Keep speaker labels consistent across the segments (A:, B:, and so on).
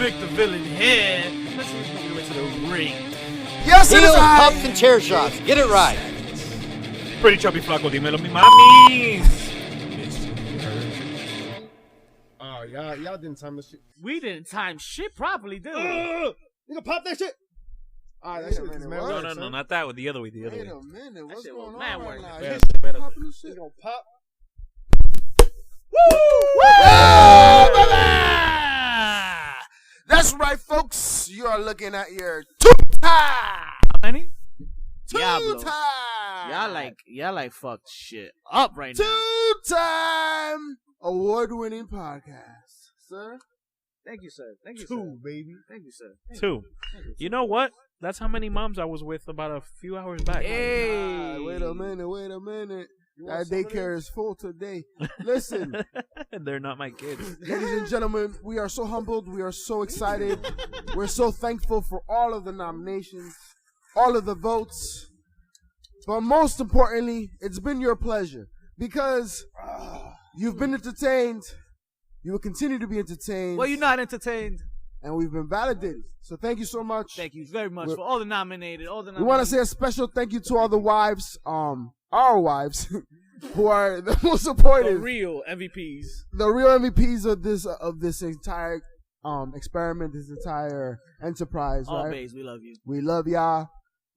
A: Victor villain here. Let's see if we can get to the ring.
B: Yes, it is I.
C: Pups and chair shots. Get it right.
A: Pretty chubby flaco, dímelo, mi mamis.
D: Oh, y'all didn't time this shit.
A: We didn't time shit properly, did we?
D: You gonna pop that shit? All right, that shit is mad work,
A: No, not that way. The other way.
B: Wait a minute, what's
A: shit
B: going
A: was
B: on
A: mad
B: right
A: work.
B: now?
A: Better,
B: You
A: better.
B: popping this shit?
D: You gonna pop?
B: That's right, folks. You are looking at your two-time.
A: Many?
B: Two-time.
A: Y'all like fucked shit up right now.
B: Two-time award-winning podcast, sir.
A: Thank you, sir. Thank you,
D: Two, baby.
A: Thank you, sir.
E: Two. You know what? That's how many moms I was with about a few hours back.
A: Hey.
B: Wait a minute. That daycare is full today. Listen,
E: They're not my kids.
B: ladies and gentlemen, we are so humbled. We are so excited. We're so thankful for all of the nominations, all of the votes. But most importantly, it's been your pleasure because you've been entertained. You will continue to be entertained.
A: Well, you're not entertained.
B: And we've been validated. So thank you so much.
A: Thank you very much for all the nominated.
B: We want to say a special thank you to all the wives, our wives, who are the most supportive.
A: the real MVPs.
B: The real MVPs of this entire experiment, this entire enterprise,
A: All
B: right?
A: bays, we love you.
B: We love y'all.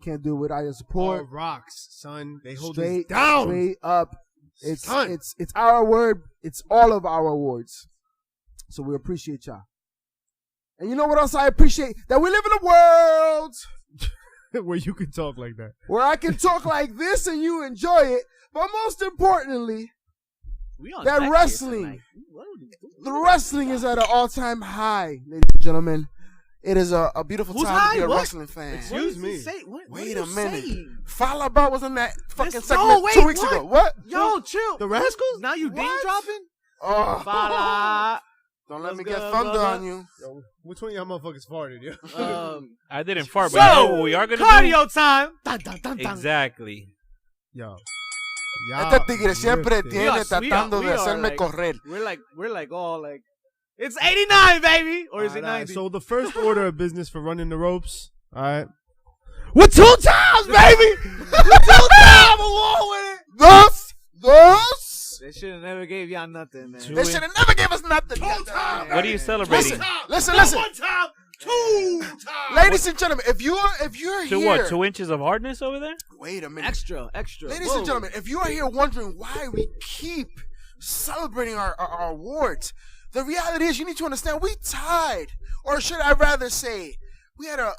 B: Can't do it without your support.
D: All rocks, son. They hold
B: Straight
D: us down.
B: Straight up. It's
D: Son.
B: it's our word. It's all of our awards. So we appreciate y'all. And you know what else I appreciate? That we live in a world
D: Where you can talk like that.
B: where I can talk like this and you enjoy it. But most importantly,
A: We on
B: that
A: deck here
B: wrestling,
A: tonight. What are we doing?
B: the wrestling is at an all-time high, ladies and gentlemen. It is a beautiful
A: Who's
B: time to be
A: high?
B: a
A: What?
B: wrestling fan.
A: What
D: Excuse
A: does
D: me.
A: he say? What
B: Wait
A: are
B: a
A: you
B: minute.
A: saying?
B: Falaba was in that fucking
A: This-
B: segment
A: no, wait,
B: 2 weeks
A: what?
B: ago. What?
A: Yo, chill.
D: The Rascals?
A: Now you name
B: What?
A: dropping?
B: Oh,
A: Fala.
B: don't let
A: What's
B: me get
A: good,
B: thunder
A: brother?
B: on you.
D: Yo, which one of y'all motherfuckers farted, yo?
E: I didn't fart, but you know what we are going to do?
A: Cardio time. Dun, dun, dun, dun.
E: Exactly.
D: Yo.
B: Este tigre siempre
D: lifted.
B: tiene
A: We
B: tratando
A: are
B: de hacerme
A: like-
B: correr.
A: We're like all like, it's 89, baby, or is it
D: All right,
A: 90?
D: so the first order of business for running the ropes, all right? With 2 times, baby! With 2 times along with it!
B: Those.
A: They should have never gave y'all nothing, man.
B: They should have never gave us nothing.
E: What are you celebrating?
B: Listen.
D: 1 time, 2 times!
B: Ladies and gentlemen, if you're
E: To
B: here,
E: what? 2 inches of hardness over there?
B: wait a minute.
A: Extra.
B: Ladies
A: Whoa.
B: and gentlemen, if you are here wondering why we keep celebrating our awards, the reality is you need to understand we tied, or should I rather say, we had a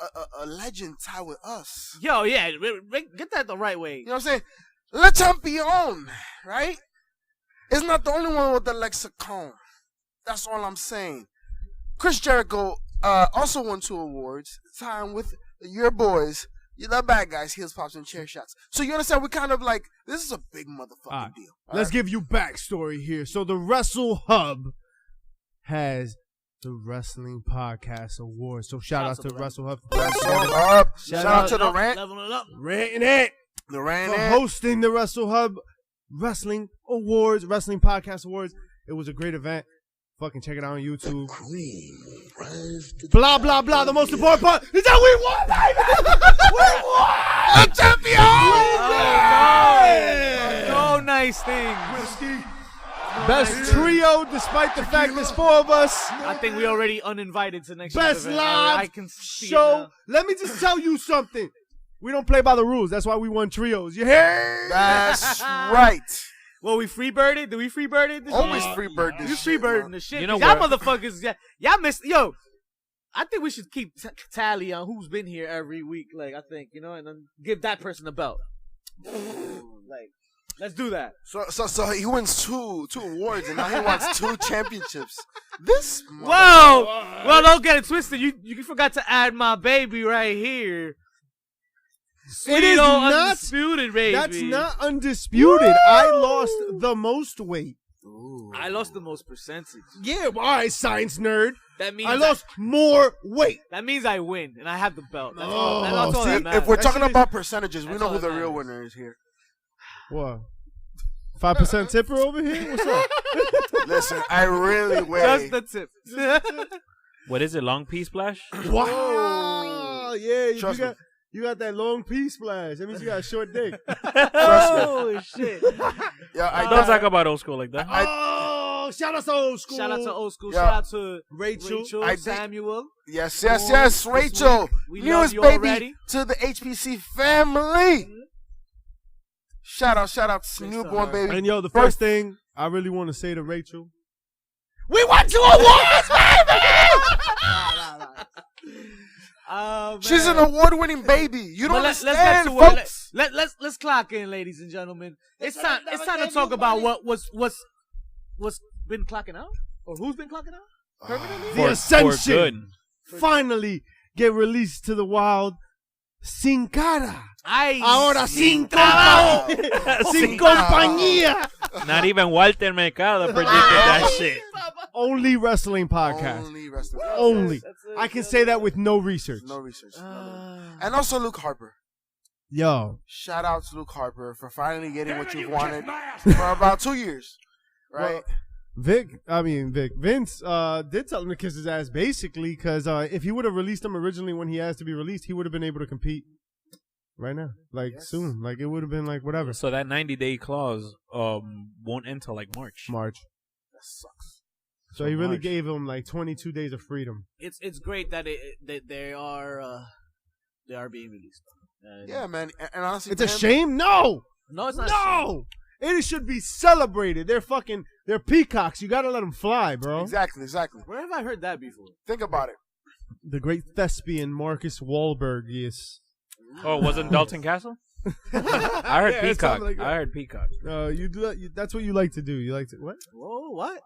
B: legend tie with us.
A: Yo, yeah, get that the right way.
B: You know what I'm saying? Le Champion, right? Is not the only one with the lexicon. That's all I'm saying. Chris Jericho also won 2 awards, tying with your boys, the bad guys, heels, pops, and chair shots. So you understand, we kind of like, this is a big motherfucking
D: All right.
B: deal.
D: Let's give you backstory here. So the WrestleHub has the Wrestling Podcast Awards. So shout out to WrestleHub.
B: Shout out to the rant.
A: Leveling it up.
D: Ranting it
B: The
D: for
B: rant.
D: hosting the WrestleHub Wrestling Awards, Wrestling Podcast Awards. It was a great event. Fucking check it out on YouTube. Blah, blah, blah. The most important part is that we won, baby! We won!
B: The champion!
A: No nice thing.
D: Best trio, despite the fact there's 4 of us.
A: I think we already uninvited to next year's
D: Best
A: event.
D: live
A: I can see it
D: show.
A: now.
D: Let me just tell you something. We don't play by the rules. That's why we won trios. You hear?
B: That's right.
A: Well, we freebirded. Did we freebird it?
B: Always freebird this
A: You
B: shit,
A: freebirding
B: man.
A: the shit.
E: You know
A: y'all
E: what?
A: motherfuckers, y'all missed. Yo, I think we should keep tally on who's been here every week. Like, I think, you know, and then give that person a belt. Like, let's do that.
B: So he wins two awards, and now he wants 2 championships. This
A: Whoa! Well, don't get it twisted. You forgot to add my baby right here.
D: It is
A: Sweet old
D: not
A: undisputed, baby.
D: That's not undisputed. I lost the most weight.
A: I lost the most percentage.
D: Yeah, all right, science nerd.
A: That means
D: I lost more weight.
A: That means I win, and I have the belt. That's
D: Oh,
A: all, that's all
D: see,
A: that matters.
B: If we're
D: That
B: talking
D: shit is-
B: about percentages, we
A: that's
B: know
A: all
B: who the
A: that
B: real
A: matters.
B: winner is here.
D: What? 5% tipper over here? What's up?
B: Listen, I really weigh.
A: Just the tip.
E: What is it? Long P splash?
D: Wow. Yeah,
B: Trust me.
D: you got that long P splash. That means you got a short dick.
E: Oh shit!
B: Yeah,
E: Don't talk about old school like that.
D: Oh, shout out to old school.
A: Shout out to old school.
B: Yeah.
A: Shout out to
D: Rachel.
A: Samuel.
B: Yes, Rachel.
A: We
B: Newest
A: love you
B: baby
A: already.
B: to the HPC family. Shout out to newborn baby.
D: And yo, the first thing I really want to say to Rachel,
B: We won 2 awards, baby. She's an award-winning baby. You don't understand, folks.
A: Let's clock in, ladies and gentlemen. It's time to talk about what's been clocking out, or who's been clocking out permanently.
D: the Ascension finally get released to the wild. Sin cara. Ahora sin trabajo. Sin compañía.
E: Not even Walter Mercado predicted that shit.
D: Only wrestling podcast.
B: Only wrestling.
D: Only. I can say that with no research.
B: No research. And also Luke Harper.
D: Yo.
B: Shout out to Luke Harper for finally getting what you've wanted for about 2 years. Right?
D: Well, Vince did tell him to kiss his ass basically because if he would have released him originally when he asked to be released, he would have been able to compete right now, soon. Like it would have been like whatever.
E: So that 90-day clause won't end till like March.
B: That sucks.
D: So he really gave him like 22 days of freedom.
A: It's great that they are being released.
B: Yeah, man. And honestly,
D: It's a shame. No,
A: it's not.
D: no. It should be celebrated. They're peacocks. You gotta let them fly, bro.
B: Exactly.
A: Where have I heard that before?
B: Think about it.
D: The great thespian Marcus Wahlberg is.
E: Oh, wasn't Dalton Castle? I heard Peacock.
D: Like
E: I heard Peacock.
D: You do that. That's what you like to do. You like to what?
A: Whoa, what?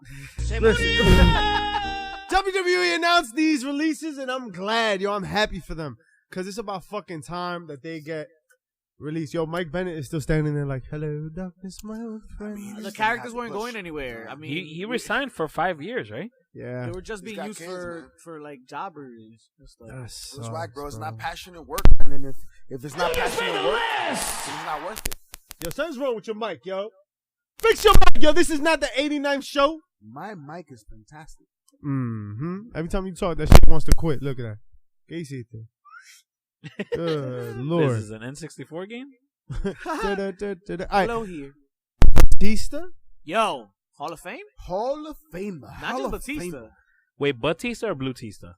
D: WWE announced these releases, and I'm glad, I'm happy for them, cause it's about fucking time that they get released. Yo, Mike Bennett is still standing there like, "Hello, darkness, my old friend."
A: The characters weren't going anywhere. I mean,
E: He resigned for 5 years, right?
D: Yeah,
A: they were just being
B: got
A: used
B: kids,
A: for like jobbers and stuff.
B: It's whack, bro. It's not passionate work. And then if it's not passionate work, it's not worth it.
D: Yo, something's wrong with your mic, yo. Fix your mic, yo. This is not the 89th show.
B: My mic is fantastic.
D: Every time you talk, that shit wants to quit. Look at that. ¿Qué hiciste? Good Lord.
E: This is an N64 game?
A: Hello here.
D: Batista?
A: Yo, Hall of Fame?
B: Hall of Famer.
A: Not just Batista.
E: Wait, Batista or Blue Tista?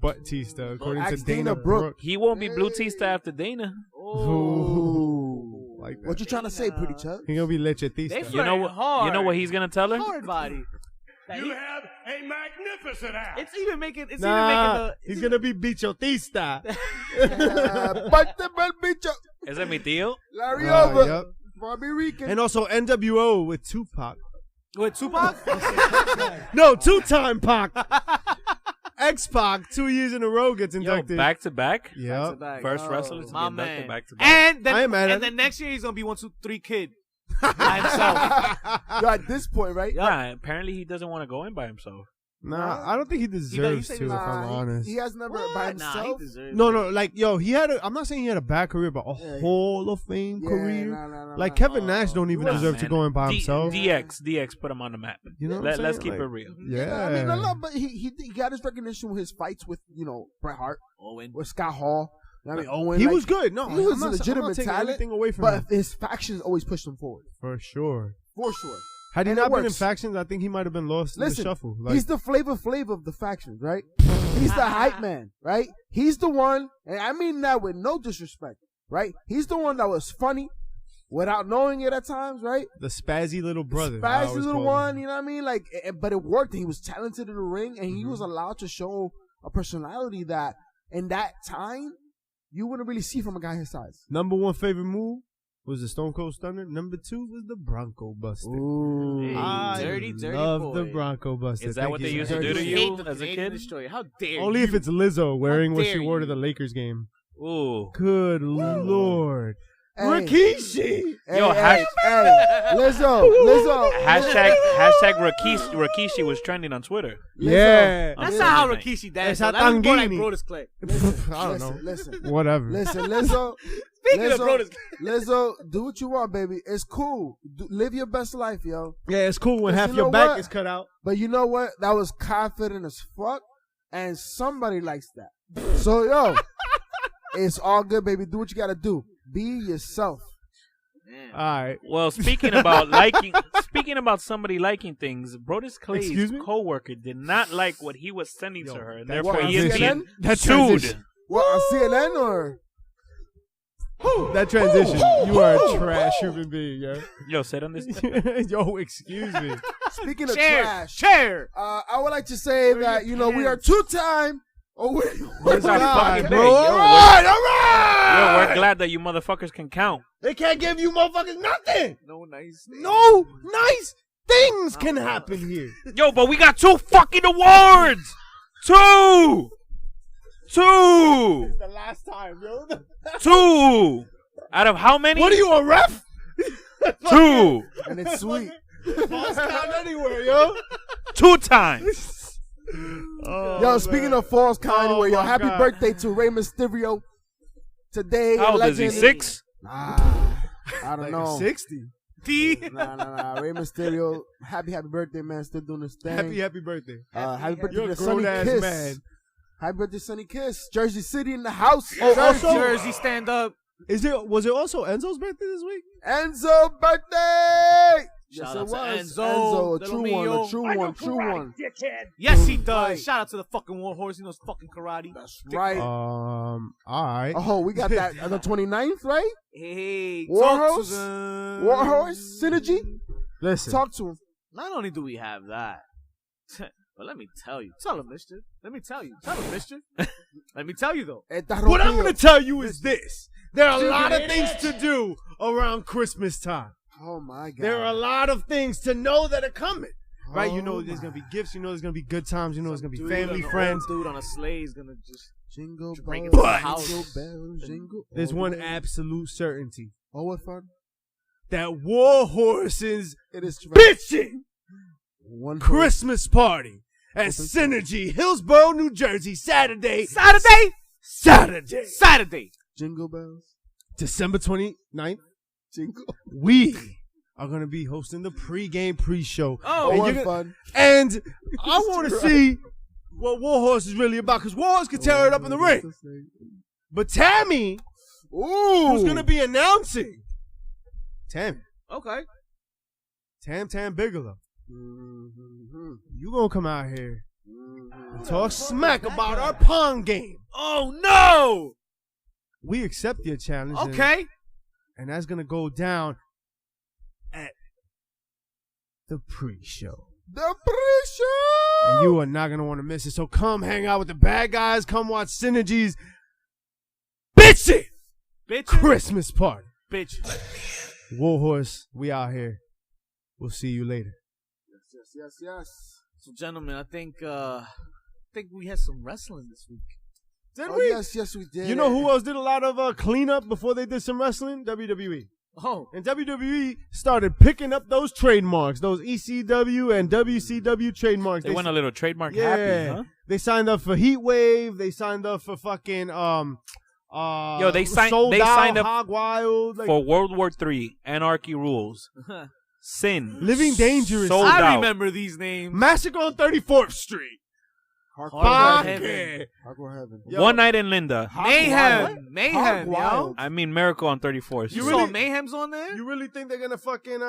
D: Batista, according to
B: Ask
D: Dana
B: Dana Brooke.
E: He won't be Blue Tista after Dana.
D: Ooh. Like that.
B: What you trying to say, pretty chub?
D: He gonna be Lechetista.
A: They
E: You know what?
A: hard.
E: You know what he's gonna tell her?
A: Hard body.
F: You have a magnificent ass.
A: It's even making.
D: He's gonna be Bichotista.
B: Parte mal bicho.
E: Ese es mi tío.
B: Larry over.
D: Yep.
B: Bobby Rican.
D: And also NWO with Tupac.
A: With Tupac?
D: No, two-time Pac. X-Pac 2 years in a row gets
E: Yo,
D: inducted.
E: back to back.
D: Yeah.
E: First wrestler to be
A: My
E: inducted
A: man.
E: back to back.
A: And then,
D: I ain't mad at
A: and then
D: it.
A: next year he's gonna be 1, 2, 3 kid by himself.
B: Yo, at this point, right?
E: Yeah, apparently he doesn't want to go in by himself.
D: Nah, I don't think he deserves
A: say
D: to, if I'm honest.
B: He has never by himself.
A: Nah, he deserves
D: No,
A: it.
D: like, yo, I'm not saying he had a bad career, but a Hall of Fame career.
B: Nah,
D: Like, Kevin Nash don't even
E: Nah,
D: deserve to
E: man.
D: go in by himself.
E: DX put him on the map.
D: You know what I'm
E: Let's
D: saying?
E: keep
D: Like,
E: it real.
D: Yeah.
B: I mean, no, but he got his recognition with his fights with, Bret Hart,
A: Owen.
B: with Scott Hall. I mean, Owen.
D: He
B: like,
D: was good. No,
B: he was
D: I'm not,
B: a legitimate
D: I'm not taking
B: talent,
D: anything away from
B: but
D: him.
B: his factions always pushed him forward.
D: For sure.
B: For sure.
D: Had he
B: And it
D: not been in
B: works.
D: factions, I think he might have been lost in the
B: Listen,
D: shuffle. Like,
B: he's the Flavor Flav of the factions, right? He's the hype man, right? He's the one, and I mean that with no disrespect, right? He's the one that was funny without knowing it at times, right?
D: the spazzy little brother. I
B: Spazzy
D: always
B: little
D: call him.
B: one, you know what I mean? Like, but it worked. He was talented in the ring, and he
D: Mm-hmm.
B: was allowed to show a personality that, in that time, you wouldn't really see from a guy his size.
D: Number 1 favorite move was the Stone Cold Stunner. Number 2 was the Bronco Buster.
B: Ooh.
D: I
A: dirty
D: love
A: boy.
D: the Bronco Buster.
E: Is that
D: Thank
E: what
D: you,
E: they used
D: sir.
E: to do to
A: You hate
E: you
A: the
E: as a
A: Canadian
E: kid?
A: Destroyer. How dare
D: Only
A: you?
D: if it's Lizzo wearing what she
A: dare
D: wore to
A: you.
D: the Lakers game.
E: Ooh.
D: Good Lord.
B: Hey.
D: Rikishi.
E: Yo,
B: hey, Lizzo.
E: Hashtag Rikishi was trending on Twitter.
D: Yeah.
A: That's
E: On
A: not how
E: Sunday night.
A: Rikishi dances.
D: Esa
A: That was more like
D: Tangini.
A: Brodus Clay.
D: I don't know.
B: Listen,
D: Whatever.
B: Lizzo.
A: Speaking of Brodus Clay.
B: Lizzo, do what you want, baby. It's cool. Live your best life, yo.
D: Yeah, it's cool when
B: But
D: half
B: you
D: your
B: know
D: back
B: what?
D: is cut out.
B: But you know what? That was confident as fuck. And somebody likes that. So, yo, it's all good, baby. Do what you got to do. Be yourself.
A: Man.
D: All right.
E: Well, speaking about somebody liking things, Brodus Clay's co-worker did not like what he was sending to her, and therefore he is being sued.
B: What, on CNN or?
D: That transition, you are a trash human being, yo.
E: Yo, sit on this.
D: Yo, excuse me.
B: Speaking of trash, I would like to say that, you know, we are two-time.
E: Where's our fucking
D: bro?
E: Yo,
D: All right.
E: Yo, we're glad that you motherfuckers can count.
D: They can't give you motherfuckers nothing.
A: No nice
D: Things can happen here.
E: Yo, but we got 2 fucking awards. 2.
D: It's the last time, yo.
E: 2. Out of how many?
D: What are you, a ref?
E: 2.
B: And it's sweet.
D: False count anywhere, yo.
E: 2 times.
B: Yo, speaking of falls count anyway, yo, happy birthday to Rey Mysterio. Today,
E: how old is he? 6?
B: I don't know.
D: 60.
B: Nah. Rey Mysterio, happy birthday, man. Still doing this thing.
D: Happy birthday.
B: Happy birthday
D: You're
B: to
D: a
B: Sonny
D: grown-ass
B: Kiss.
D: man.
B: Happy birthday, Sonny Kiss. Jersey City in the house.
D: Also,
A: Jersey, stand up.
D: Was it also Enzo's birthday this week?
B: Enzo birthday.
A: Shout
B: Yes,
A: out
B: it
A: to
B: was.
A: Enzo,
B: a true one.
A: Yes, he does.
B: Right.
A: Shout out to the fucking Warhorse. He knows fucking karate.
B: That's right.
D: All right.
B: Oh, we got that on the 29th, right?
A: Hey,
B: Warhorse?
A: talk to them.
B: Warhorse Synergy.
D: Listen.
B: Talk to him.
A: Not only do we have that, but let me tell you. Tell him, mister. Let me tell you. Tell him, mister. Let me tell you, though.
D: What I'm going to tell you is this. There are a lot of things to do around Christmas time.
B: Oh, my God.
D: There are a lot of things to know that are coming. Right? You know there's going to be gifts. You know there's going to be good times. You know there's going to be family, friends.
A: Dude on a sleigh is going to just
B: jingle
A: bring
B: bells,
A: it to the house.
B: jingle bells, jingle.
D: There's one absolute certainty.
B: Oh, what fun.
D: That Warhorse is
B: bitching.
D: One Christmas party at Synergy, Hillsborough, New Jersey, Saturday.
B: Jingle bells.
D: December 29th.
B: Jingle.
D: We are going to be hosting the pre-show.
A: Oh,
B: what fun.
D: And I want to see what Warhorse is really about, because Warhorse can tear it up in the ring. But Tammy, who's going to be announcing, Tammy.
A: Okay.
D: Tam Bigelow. You going to come out here and talk smack about our pong game.
A: Oh, no.
D: We accept your challenge.
A: Okay.
D: And that's going to go down at the pre-show.
B: The pre-show!
D: And you are not going to want to miss it. So come hang out with the bad guys. Come watch Synergy's bitchin' Christmas party.
A: Bitch.
D: Warhorse, we out here. We'll see you later.
B: Yes.
A: So, gentlemen, I think we had some wrestling this week.
D: Did we?
B: Yes, we did.
D: You know who else did a lot of cleanup before they did some wrestling? WWE.
A: Oh.
D: And WWE started picking up those trademarks, those ECW and WCW trademarks.
E: They went a little trademark
D: yeah.
E: happy, huh?
D: They signed up for Heatwave. They signed up for fucking
E: they signed up
D: Hog Wild,
E: for World War III, Anarchy Rules, Sin,
D: Living Dangerous.
E: Sold
A: I
E: Out.
A: remember these names.
D: Massacre on 34th Street.
A: Hardcore Heaven.
B: Hardcore Heaven.
E: One Night in Linda.
A: Mayhem, yo.
E: I mean Miracle on 34th.
A: You saw Mayhem's on there?
D: You really think they're gonna fucking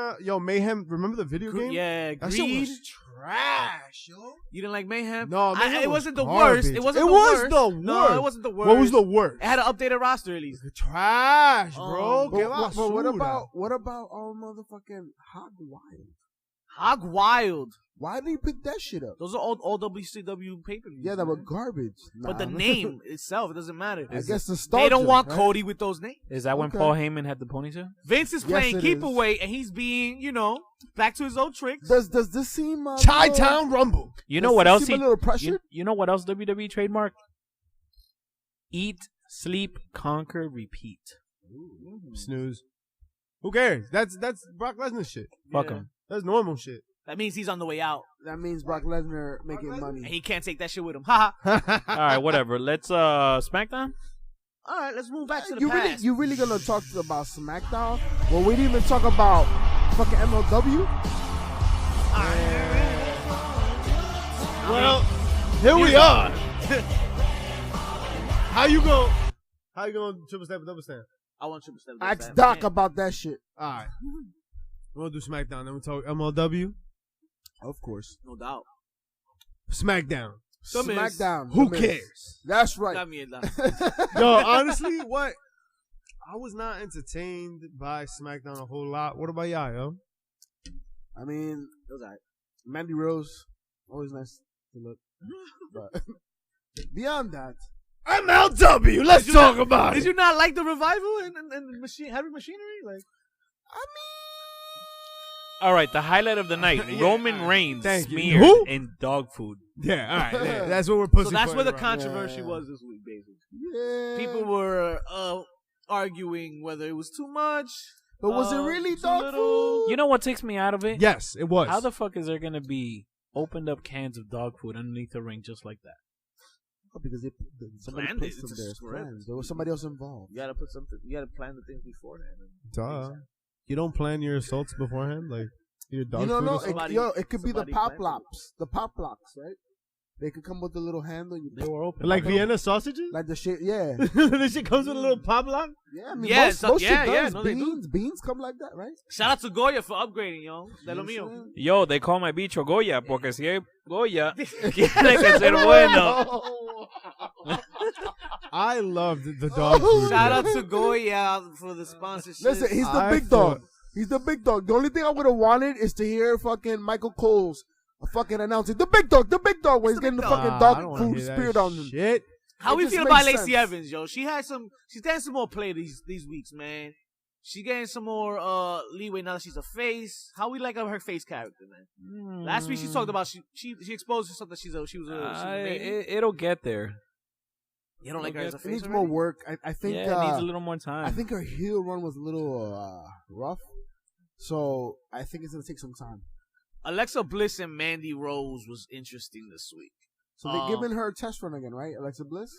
D: Mayhem? Remember the video game?
A: Yeah,
D: that shit
A: Greed.
D: was trash, yo.
A: You didn't like Mayhem?
D: No, Mayhem
A: it
D: was
A: wasn't the
D: garbage.
A: worst. It was the
D: worst.
A: No, it wasn't the worst.
D: What was the worst?
A: It had an updated roster at least.
D: Trash, bro.
B: But what about all motherfucking Hog Wild?
A: Hog Wild.
B: Why did he pick that shit up?
A: Those are all WCW pay-per-views.
B: Yeah, that were garbage.
A: But the name itself, it doesn't matter.
B: I guess the start.
A: They don't want Cody with those names.
E: Is that when Paul Heyman had the ponytail?
A: Vince is playing keep away, and he's being, back to his old tricks.
B: Does this seem
D: Chi-Town Rumble?
E: You know what else?
B: A little pressure?
E: You know what else WWE trademarked? Eat, sleep, conquer, repeat.
D: Snooze. Who cares? That's Brock Lesnar shit.
E: Fuck him.
D: That's normal shit.
A: That means he's on the way out.
B: That means Brock Lesnar making money.
A: And he can't take that shit with him. Ha ha.
E: All right, whatever. Let's Smackdown.
A: All right, let's move back to the past.
B: You really gonna talk about SmackDown? Well, we didn't even talk about fucking MLW.
D: Well, here we are. How you going triple step or double step?
A: I want triple step.
B: Ask Doc about that shit.
D: All right. We'll do SmackDown. Then we'll talk MLW.
B: Of course.
A: No doubt.
D: SmackDown.
B: Smackdown.
D: Who cares?
B: That's right.
D: Yo, honestly, what? I was not entertained by SmackDown a whole lot. What about y'all, yo?
B: I mean, it was alright. Mandy Rose, always nice to look. But beyond that,
D: MLW. Let's talk about it.
A: Did you not like the revival and heavy machinery? Like,
B: I mean,
E: all right, the highlight of the night: Roman Reigns smeared
D: Who?
E: in dog food.
D: Yeah, all right. Yeah, that's what we're pushing.
A: So that's
D: for
A: where the
D: around.
A: controversy was this week, basically.
B: yeah.
A: People were arguing whether it was too much.
B: But was it really
A: too
B: dog
A: little?
B: food?
E: You know what takes me out of it?
D: Yes, it was.
E: How the fuck is there gonna be opened up cans of dog food underneath the ring just like that?
B: Oh, because somebody
A: Planned
B: put
A: it.
B: some
A: It's a
B: there.
A: script.
B: Plans. There was somebody else involved.
A: You gotta put something. You gotta plan the things beforehand.
D: Duh. You don't plan your assaults beforehand, like your dog
B: You don't
D: food.
B: know.
D: or something?
B: It could be the
A: somebody
B: pop
A: planned it.
B: locks. The pop locks, right? They could come with a little handle.
E: They were open.
D: Like Vienna sausages.
B: Like the shit, yeah.
D: This shit comes with a little pop lock.
B: Yeah, I mean,
A: Yeah,
B: most shit
A: yeah,
B: does.
A: no, they do.
B: Beans come like that, right?
A: Shout out to Goya for upgrading, yo. De lo mío.
E: Yo, they call my bicho Goya porque si es Goya, tiene que ser bueno.
D: I loved the dog food.
A: Shout out to Goya for the sponsorship.
B: Listen, he's the
D: I
B: big dog. He's the big dog. The only thing I would have wanted is to hear fucking Michael Cole's fucking announcing the big dog, when he's getting the fucking dog food spirit on him.
D: Shit.
A: How
B: It
A: we
B: just
A: feel
B: makes
A: about Lacey
B: sense.
A: Evans, yo? She's getting some more play these weeks, man. She getting some more leeway now that she's a face. How we like her face character, man? Last week she talked about she exposed herself that she's a baby.
E: It'll get there.
A: You don't like her as a
B: It
A: face
B: needs
A: already?
B: more work. I think
E: Yeah, it needs a little more time.
B: I think her heel run was a little rough, so I think it's gonna take some time.
A: Alexa Bliss and Mandy Rose was interesting this week.
B: So they're giving her a test run again, right? Alexa Bliss,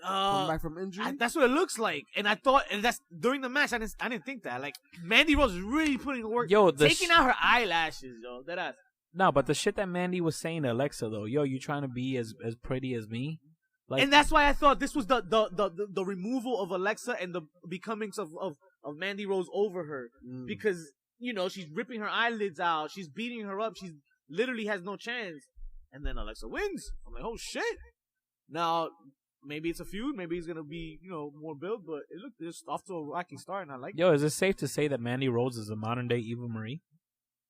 B: back from injury.
A: That's what it looks like, and I thought, and that's during the match. I didn't think that. Like Mandy Rose is really putting work, taking out her eyelashes, yo. That
E: No, but the shit that Mandy was saying to Alexa though, yo, you trying to be as pretty as me? Like,
A: and that's why I thought this was the removal of Alexa and the becomings of Mandy Rose over her, because she's ripping her eyelids out, she's beating her up, she's literally has no chance, and then Alexa wins. I'm like, oh shit! Now maybe it's a feud, maybe it's gonna be more build, but it looked just off to a rocky start, and I like.
E: Yo, is it safe to say that Mandy Rose is a modern day Eva Marie?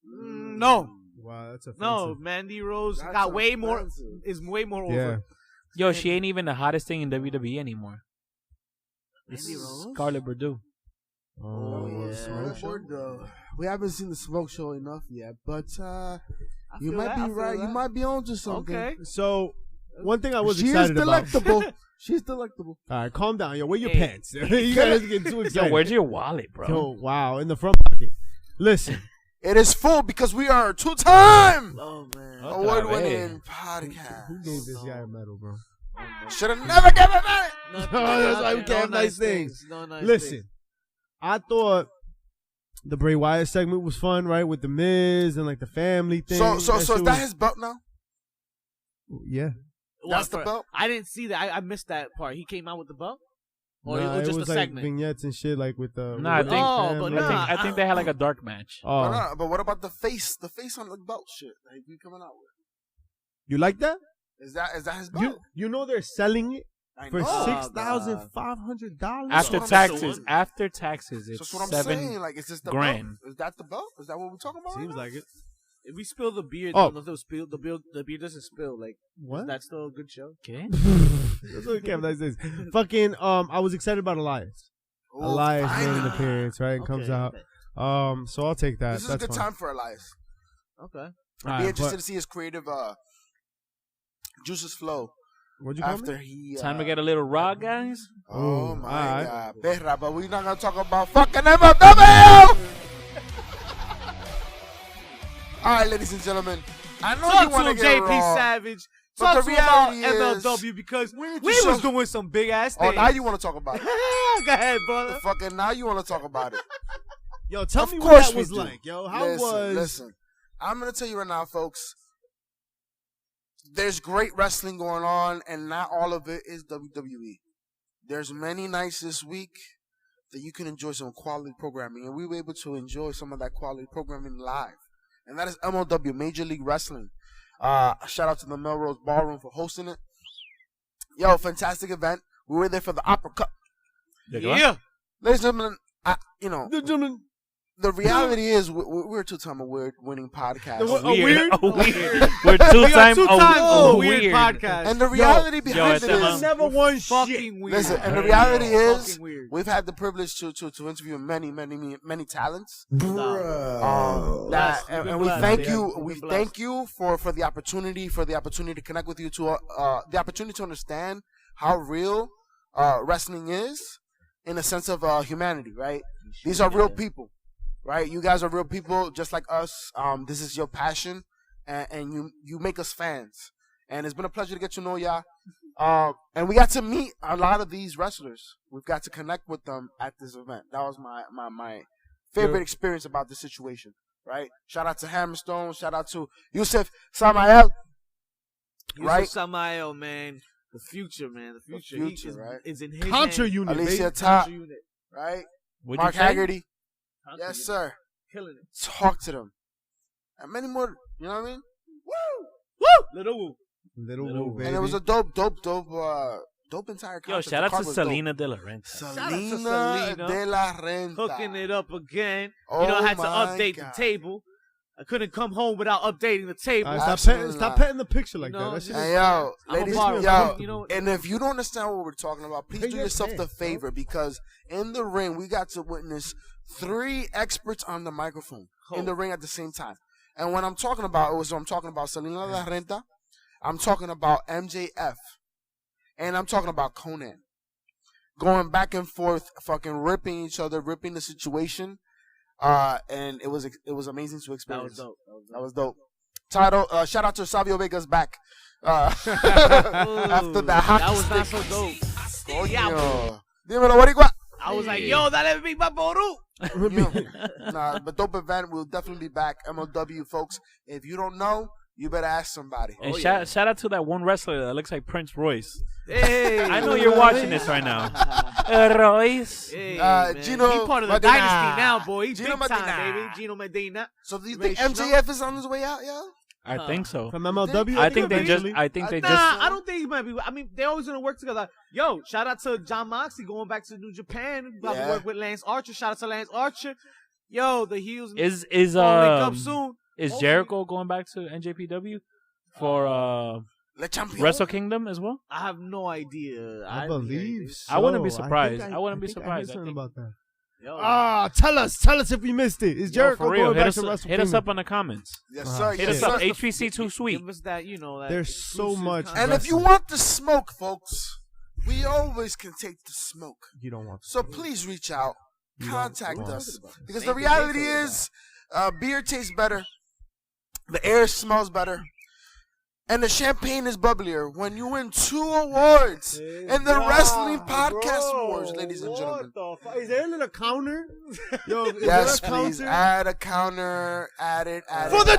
A: No.
D: Wow, that's offensive.
A: No, Mandy Rose
B: That's
A: got way
B: offensive.
A: is way more
D: Yeah.
A: over.
E: Yo, she ain't even the hottest thing in WWE anymore.
A: Mandy Rose?
E: Scarlett Bordeaux.
D: Oh,
A: yeah.
D: smoke show?
B: We haven't seen the smoke show enough yet, but you
A: feel
B: might
A: that,
B: be
A: I feel
B: right. You
A: that.
B: might be onto something.
A: Okay.
D: So, one thing I was
B: She is
D: excited about.
B: delectable. She's delectable.
D: All right, calm down, yo. Wear your
A: Hey.
D: pants. You guys get too excited.
E: Yo, where's your wallet, bro?
D: Yo, wow, in the front pocket. Listen,
B: It is full because we are two-time
A: Oh man.
B: award-winning podcast.
D: who gave this guy a medal, bro?
B: Should have never given it.
D: That's why we can't have nice things.
A: No nice
D: Listen,
A: things.
D: I thought the Bray Wyatt segment was fun, right, with the Miz and like the family thing.
B: So is
D: shit
B: that
D: was-
B: his belt now?
D: Yeah.
B: That's the belt?
A: I didn't see that. I missed that part. He came out with the belt, or
D: Nah,
A: it was just
D: was
A: a
D: like
A: segment.
D: vignettes and shit, like with the.
E: Nah, I
D: with the
E: think-
D: family.
A: but nah.
E: I think they had like a dark match.
D: Oh,
B: But what about the face? The face on the belt shit that he coming out with?
D: you like that?
B: Is that his belt?
D: You know they're selling it
B: I
D: for
B: know.
D: $6,500.
E: After
B: what I'm
E: taxes,
B: That's
E: it's
B: what I'm
E: $7
B: saying. Like, is this the
E: grand.
B: belt? Is that the belt? Is that what we're talking about?
D: Seems
B: right now?
D: like it.
A: If we spill the beer,
D: Oh.
A: the beer doesn't spill. Like,
D: What?
A: that's still a good show.
E: Okay.
D: That's what Kevin Knight says. Fucking, I was excited about Elias.
B: Oh,
D: Elias made an
B: finally.
D: appearance, right? And comes out. So I'll take that.
B: This is a
D: That's
B: good
D: fine.
B: time for Elias.
A: Okay.
B: I'd
D: Alright,
B: be interested
D: but-
B: to see his creative juices flow
D: What'd you call
B: after
D: me?
B: he.
E: Time to get a little raw, guys.
B: Oh
D: Ooh,
B: my
D: alright.
B: God, perra! But we're not gonna talk about fucking MLW. All right, ladies and gentlemen, I know you
A: Talk
B: want
A: to
B: to
A: him,
B: get
A: JP
B: raw.
A: Savage.
B: But
A: Talk
B: the
A: to him about
B: reality is,
A: MLW because
B: we need
A: we
B: to
A: was
B: show-
A: doing some big ass
B: Oh,
A: things.
B: now you want to talk about it?
A: Go ahead, brother.
B: Fucking now you want to talk about it?
D: Yo, tell
B: Of
D: me
B: course
D: what that
B: we
D: was
B: do.
D: like, yo. How was...
B: Listen. I'm gonna tell you right now, folks. there's great wrestling going on, and not all of it is WWE. There's many nights this week that you can enjoy some quality programming, and we were able to enjoy some of that quality programming live. And that is MLW, Major League Wrestling. Shout out to the Melrose Ballroom for hosting it. Yo, fantastic event. We were there for the Opera Cup.
A: Yeah.
B: Ladies and gentlemen, the reality is we're a two-time award-winning podcast.
E: We're two-time
A: weird podcast.
B: And the reality behind it is
A: never won fucking weird.
B: Listen, and the reality is we've had the privilege to interview many talents. And we thank you. We thank you for the opportunity to connect with you, to the opportunity to understand how real wrestling is in a sense of humanity. Right? These are real people. Right, you guys are real people, just like us. This is your passion, and you make us fans. And it's been a pleasure to get to know y'all. And we got to meet a lot of these wrestlers. We've got to connect with them at this event. That was my favorite experience about this situation. Right, shout out to Hammerstone. Shout out to Yusuf Samael.
A: Yusuf Samael, man, the future, man, the future
B: right?
A: Is in his
D: Contra
A: hand.
D: unit,
B: Alicia Top, right? Mark Haggerty. Yes, sir.
A: Killing it.
B: Talk to them. And many more, you know what I mean?
A: Woo!
D: Little woo, baby.
B: And it was a dope entire concert.
E: Yo, shout out to Selena De La Renta.
B: Selena De La Renta.
A: Hooking it up again.
B: Oh,
A: I had to
B: my
A: update
B: God.
A: the table. I couldn't come home without updating the table.
D: Stop petting the picture like that. That shit
B: Hey,
D: is
B: yo,
A: I'm a
B: ladies,
A: barber. You know,
B: and if you don't understand what we're talking about, please do yourself the favor, because in the ring, we got to witness 3 experts on the microphone in the ring at the same time. And when I'm talking about I'm talking about Selena De La Renta, I'm talking about MJF, and I'm talking about Conan. Going back and forth, fucking ripping each other, ripping the situation. And it was amazing to experience. That was dope. Title, shout out to Savio Vega's back. After that hockey
A: that was not
B: stick.
A: so dope.
B: Coño. Dímelo, Boricua.
A: I was like, yo, dale mi paporu.
B: Nah, but dope event. We'll definitely be back. MLW, folks. If you don't know, you better ask somebody.
E: And shout out to that one wrestler that looks like Prince Royce.
A: Hey,
E: I know you're watching this right now. Royce.
A: Hey,
B: Gino
A: he's part of the
B: Medina.
A: dynasty now, boy. He's
B: Gino
A: big time,
B: Medina.
A: baby. Gino Medina.
B: So do you think MJF is on his way out, yo?
E: I think so.
D: from MLW.
E: I think they just.
A: I don't think he might be. I mean, they're always gonna work together. Yo, shout out to John Moxley going back to New Japan. About to work with Lance Archer. Shout out to Lance Archer. Yo, the heels
E: Is
A: link up soon.
E: Is Jericho going back to NJPW for Wrestle Kingdom as well?
A: I have no idea.
D: I believe so.
E: I wouldn't be surprised. I wouldn't be surprised.
D: I heard something about that.
A: Yo.
D: Tell us if we missed it. Is Jericho
E: for real?
D: going
E: Hit
D: back
E: us,
D: to Wrestle
E: hit us
D: Kingdom?
E: up in the comments.
B: Yes, sir.
E: Hit
B: Yes,
E: us up.
B: sir.
E: HVC Too Sweet.
A: Give us that, that
D: There's so much.
B: And if you want the smoke, folks, we always can take the smoke.
D: You don't want.
B: So please reach out, contact us, because the reality is, beer tastes better, the air smells better, and the champagne is bubblier when you win 2 awards in the Wrestling Podcast Awards, ladies and gentlemen.
D: Is there a little counter? Yo,
B: Yes, please add a counter. Add it.
D: For the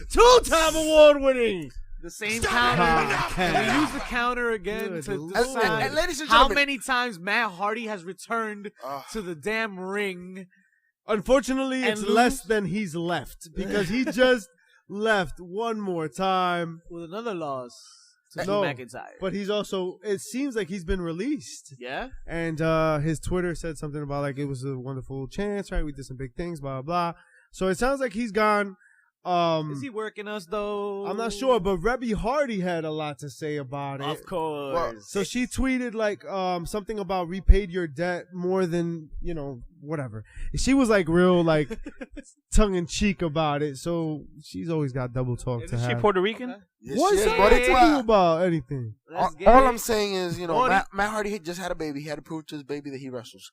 D: two-time award winning.
A: The same counter. Can we use the counter again to decide
B: and ladies and
A: how
B: gentlemen,
A: many times Matt Hardy has returned to the damn ring?
D: Unfortunately, it's
A: lose?
D: less than he's left because he just left one more time
A: With another loss to
D: No,
A: Drew McIntyre.
D: but he's also. It seems like he's been released.
A: Yeah?
D: And his Twitter said something about like it was a wonderful chance, right? We did some big things, blah blah. So it sounds like he's gone.
A: Is he working us though?
D: I'm not sure, but Rebby Hardy had a lot to say about it.
A: Of course.
B: Well,
D: So she tweeted like something about repaid your debt more than, whatever. She was like real like tongue in cheek about it. So she's always got double talk to
E: Is she
D: have.
E: Puerto Rican?
B: yes,
D: What's
B: yes,
D: that
B: buddy.
D: to do about anything?
A: Let's get
B: All
A: it.
B: I'm saying is,
A: Buddy.
B: Matt Hardy just had a baby. He had to prove to his baby that he wrestles.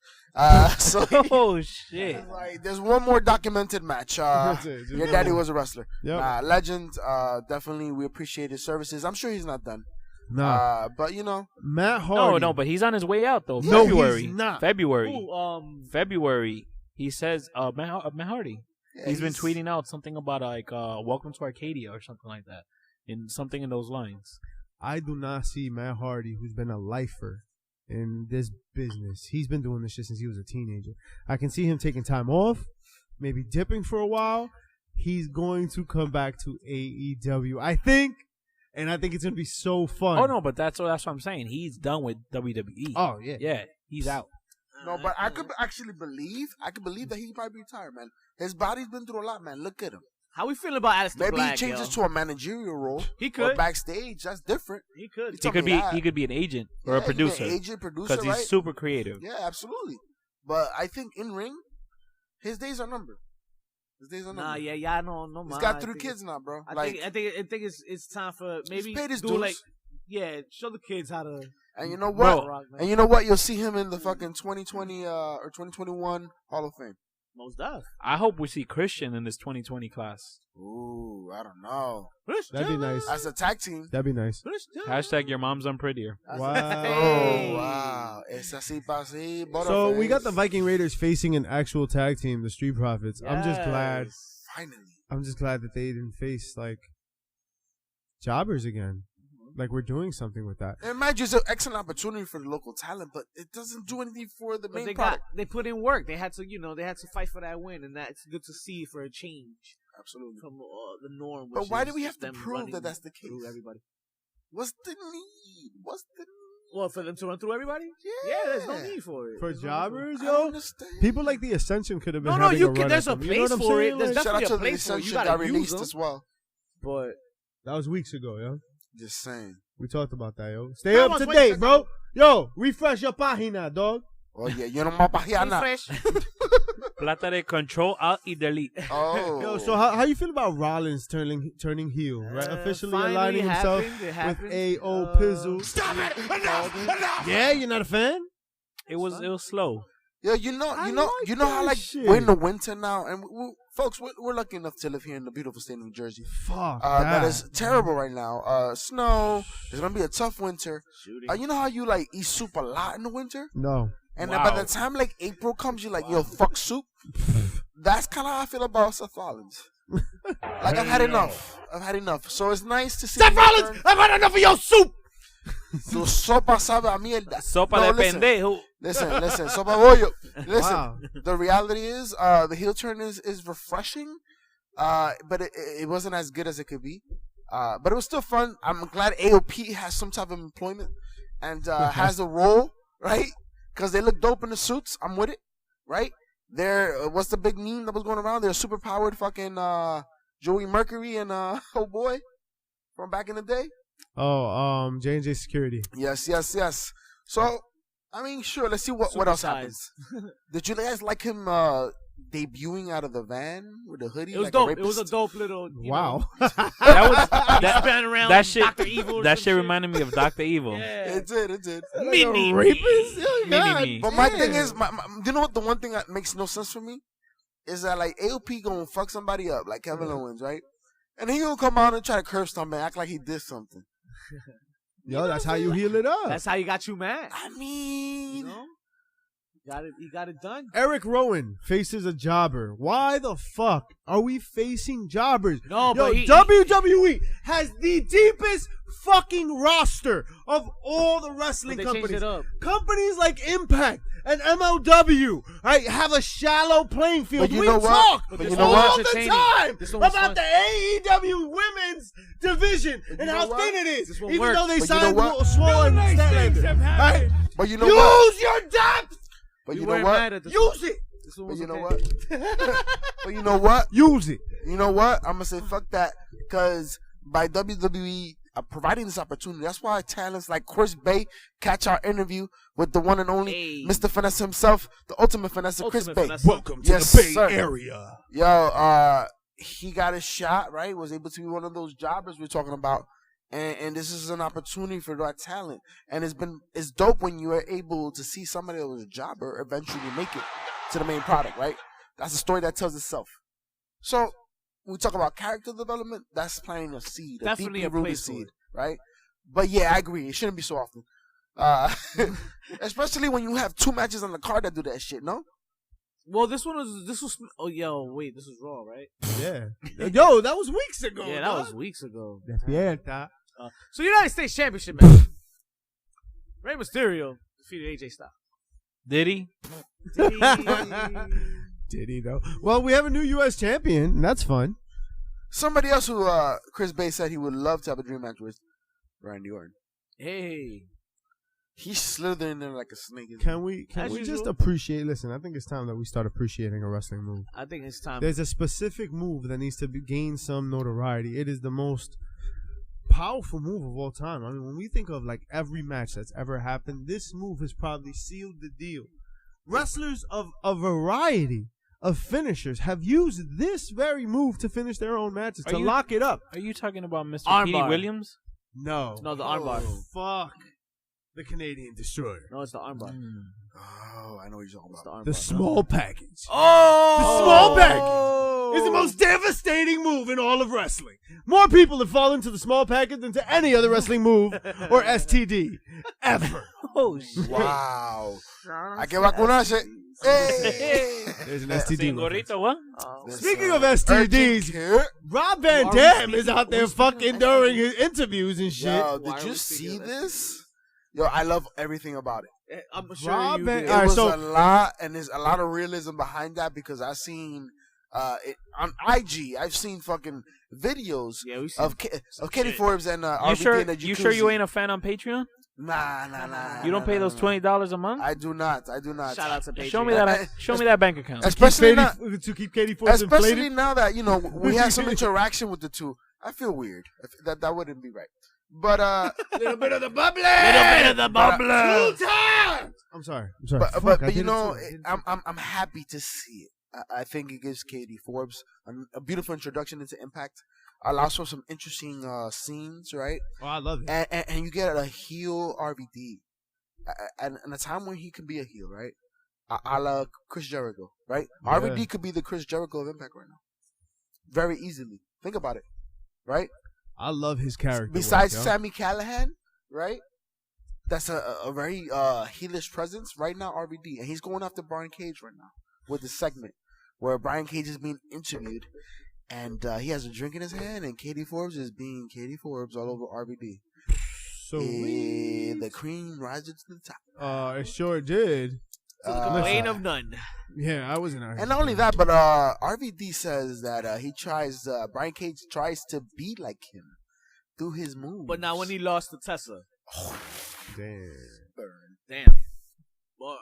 B: So
E: Oh shit!
B: like, there's one more documented match.
D: That's it, just
B: Your
D: one
B: daddy
D: more.
B: was a wrestler.
D: Yep.
B: Legend. Definitely, we appreciate his services. I'm sure he's not done.
D: Nah.
B: But
D: Matt Hardy.
E: No, but he's on his way out though.
D: No,
E: February.
D: he's not.
E: February.
A: Ooh,
E: February. He says, Matt Hardy.
B: yeah,
E: He's been tweeting out something about like "Welcome to Arcadia" or something like that. in something in those lines.
D: I do not see Matt Hardy, who's been a lifer in this business. He's been doing this shit since he was a teenager. I can see him taking time off, maybe dipping for a while. He's going to come back to AEW, I think, and I think it's going to be so fun.
E: Oh, no, but that's what I'm saying. He's done with WWE.
D: Oh, yeah.
E: Yeah, he's out.
B: No, but I could believe that he might be retired, man. His body's been through a lot, man. Look at him.
A: How we feeling about Aleister
B: Maybe
A: Black,
B: he changes
A: yo?
B: to a managerial role.
A: He could.
B: Or backstage. That's different.
A: He could.
E: He could be an agent or a producer.
B: Agent, producer,
E: because he's
B: right?
E: super creative.
B: Yeah, absolutely. But I think in ring, his days are numbered.
A: Nah, yeah, no,
B: He's got 3 kids now, bro.
A: I think it's time for maybe
B: paid his
A: do
B: dues.
A: like, yeah, show the kids how to.
B: And you know what?
A: Rock,
B: and you know what? You'll see him in the fucking 2020 or 2021 Hall of Fame.
A: Most def.
E: I hope we see Christian in this 2020 class.
B: Ooh, I don't know.
D: That'd be nice.
B: As a tag team.
D: That'd be nice.
E: Hashtag your mom's unprettier.
D: Wow.
B: Oh, wow. Es así pa' así,
D: So we got the
B: Butterface.
D: Viking Raiders facing an actual tag team, the Street Profits.
A: Yes.
D: I'm just glad.
B: Finally.
D: I'm just glad that they didn't face like jobbers again. Like we're doing something with that.
B: It might just an excellent opportunity for the local talent, but it doesn't do anything for the main product.
A: They put in work. They had to fight for that win, and that's good to see for a change.
B: Absolutely.
A: From the norm.
B: But
A: which
B: why
A: is
B: do we have to
A: them
B: prove
A: running
B: that that's the case?
A: through everybody.
B: What's the need?
A: Well, for them to run through everybody?
B: Yeah.
A: There's no need for it.
D: For
A: There's no
D: jobbers,
B: I don't
D: yo,
B: understand.
D: people like the Ascension could have been.
A: No,
D: having
A: you
D: a
A: can.
D: run
A: There's
D: at
A: a
D: them. You know
A: place
D: what I'm
A: for
D: saying?
A: it. There's
B: Shout out
A: definitely
B: to
A: a
B: the
A: place for it. You
B: Ascension
A: gotta
B: got
A: use
B: released
A: them.
B: as well.
A: But
D: That was weeks ago, yo.
B: Just saying.
D: We talked about that, yo. Stay
A: That
D: up to
A: was
D: date,
A: weeks
D: bro.
A: ago.
D: Yo, refresh your página, dog.
B: Oh, yeah. You know my pajiana.
A: fresh.
E: Plata de Control, Alt y Delete.
B: Oh.
D: Yo, so how you feel about Rollins turning heel, right? Officially
A: finally
D: aligning himself
A: it
D: with
A: happened.
D: A.O. Pizzle.
F: Stop it! Enough!
D: Yeah, you're not a fan?
E: It was slow.
B: Yeah, you know how
D: that
B: like
D: shit.
B: we're in the winter now, and folks, we're lucky enough to live here in the beautiful state of New Jersey.
D: Fuck
B: That is terrible right now. Snow. It's gonna be a tough winter. You know how you like eat soup a lot in the winter,
D: No.
B: and then by the time like April comes, you're like, yo, fuck soup. That's kind of how I feel about Seth Rollins. Like I've had enough. So it's nice to see
A: Seth Rollins, I've had enough of your soup.
B: Tu sopa sabe a mierda.
E: Sopa
B: No,
E: de
B: listen.
E: pendejo.
B: Listen, sopa bollo. Listen,
D: Wow.
B: the reality is, the heel turn is refreshing, but it wasn't as good as it could be. But it was still fun. I'm glad AOP has some type of employment and has a role, right? Because they look dope in the suits. I'm with it, right? What's the big meme that was going around? They're super powered fucking Joey Mercury and oh boy from back in the day.
D: Oh, J&J Security.
B: Yes. So, I mean, sure. Let's see what else happens. Did you guys like him debuting out of the van with the hoodie?
A: It was
B: like
A: dope.
B: A
A: It was a
B: rapist?
A: dope little.
D: Wow.
E: That
A: Span around
E: that shit.
A: Dr. Evil or
E: That
A: some
E: shit reminded me of Dr. Evil.
A: Yeah.
B: It did.
E: Mini
D: rapist? Oh, God.
E: Mini.
B: But my thing is, you know what? The one thing that makes no sense for me is that like AOP gonna fuck somebody up, like Kevin Owens, right? And he gonna come out and try to curb stomp and act like he did something.
D: Yo, that's how you heal it up.
A: That's how you got you mad.
B: I mean,
A: You know? You got it done.
D: Eric Rowan faces a jobber. Why the fuck are we facing jobbers?
A: No,
D: Yo,
A: but
D: WWE has the deepest fucking roster of all the wrestling
A: But they changed
D: companies.
A: it up.
D: Companies like Impact and MLW, right, have a shallow playing field.
B: But you
D: We
B: know what?
D: talk
B: But
A: this
B: you know
D: all
B: what?
D: the
A: entertaining.
D: time
A: This one was
D: about
A: fun.
D: the AEW women's division and
B: you know
D: how
B: what?
D: thin it is.
A: This one
D: Even
A: worked.
D: though they
B: But you know
D: signed
B: what?
D: Swole and Statlander. Right?
B: but you know what?
D: Use your depth.
B: But
A: We
B: you know
A: weren't
B: what?
A: mad at this
D: Use
A: one.
D: it.
A: This one
B: But
A: was
B: you know
A: okay.
B: what? But you know what?
D: Use it.
B: You know what? I'm gonna say fuck that because by WWE providing this opportunity, that's why talents like Chris Bay catch our interview with the one and only
A: Hey.
B: Mr. Finesse himself, the ultimate finesse, Chris
A: Ultimate
B: Bay.
A: finesse.
D: Welcome
B: to Yes, the Bay sir.
D: Area.
B: Yo, he got his shot, right? Was able to be one of those jobbers we're talking about. And this is an opportunity for that talent. And it's dope when you are able to see somebody that was a jobber eventually make it to the main product, right? That's a story that tells itself. So we talk about character development, that's planting a seed,
A: Definitely
B: a
A: a
B: deeply rooted
A: place for
B: seed,
A: it.
B: right? But yeah, I agree. It shouldn't be so often. Especially when you have 2 matches on the card that do that shit, no?
A: Well, this was. Oh, yo, wait, this was Raw, right?
D: Yeah. Yo, that was weeks ago.
A: Yeah, that was weeks ago.
D: Despierta.
A: So United States Championship match. Rey Mysterio defeated AJ Styles.
E: Did he?
D: Did he though? Well, we have a new U.S. champion, and that's fun.
B: Somebody else who Chris Bay said he would love to have a dream match with, Randy Orton.
A: Hey.
B: He's slithering in there like a snake.
D: Can we just appreciate? Listen, I think it's time that we start appreciating a wrestling move.
A: I think it's time.
D: There's a specific move that needs to gain some notoriety. It is the most powerful move of all time. I mean, when we think of like every match that's ever happened, this move has probably sealed the deal. Wrestlers of a variety of finishers have used this very move to finish their own matches, to lock it up.
E: Are you talking about Mr.
A: Armbar.
E: Petey Williams?
D: No,
A: the armbar.
D: Fuck. The Canadian Destroyer.
A: No, it's the armbar.
B: Oh, I know what you're talking about.
D: The small package.
A: Oh!
D: The small package is the most devastating move in all of wrestling. More people have fallen to the small package than to any other wrestling move or STD ever.
E: Oh, shit.
B: Wow. Hay que vacunarse. Hey.
D: There's an STD.
E: Gorrito, what?
D: Speaking of STDs, Rob Van Dam is out there fucking during his interviews and shit.
B: Yo, did you see this? Yo, I love everything about it.
A: I'm sure
D: Rob
A: you
D: Van-
A: did.
B: It
D: Alright,
B: was
D: so-
B: a lot, and there's a lot of realism behind that because I've seen it on IG. I've seen fucking videos of Katie Forbes and RVD in the
E: You sure you ain't a fan on Patreon?
B: Nah.
E: You don't pay those $20 a month?
B: I do not.
A: Shout out to Patreon.
E: Show me that bank account.
B: Especially
D: to keep Katie Forbes
B: especially
D: inflated.
B: now that we have some interaction with the two. I feel weird. That wouldn't be right. But
A: Little bit of the bubbly.
D: I'm sorry.
B: But I'm happy to see it. I think it gives Katie Forbes a beautiful introduction into Impact. Allows for some interesting scenes, right?
D: Oh, I love it.
B: And you get a heel RVD, and a time when he can be a heel, right? A la Chris Jericho, right? Yeah. RVD could be the Chris Jericho of Impact right now, very easily. Think about it, right?
D: I love his character.
B: Besides Sami Callihan, right? That's a very heelish presence right now, RVD. And he's going after Brian Cage right now with the segment where Brian Cage is being interviewed and he has a drink in his hand and Katie Forbes is being Katie Forbes all over RVD.
D: So
B: the cream rises to the top.
D: It sure did.
A: Complain of none.
D: Yeah, I wasn't.
B: And not only that, but RVD says that Brian Cage tries to be like him through his moves.
A: But not when he lost to Tessa.
D: Damn.
A: Boy.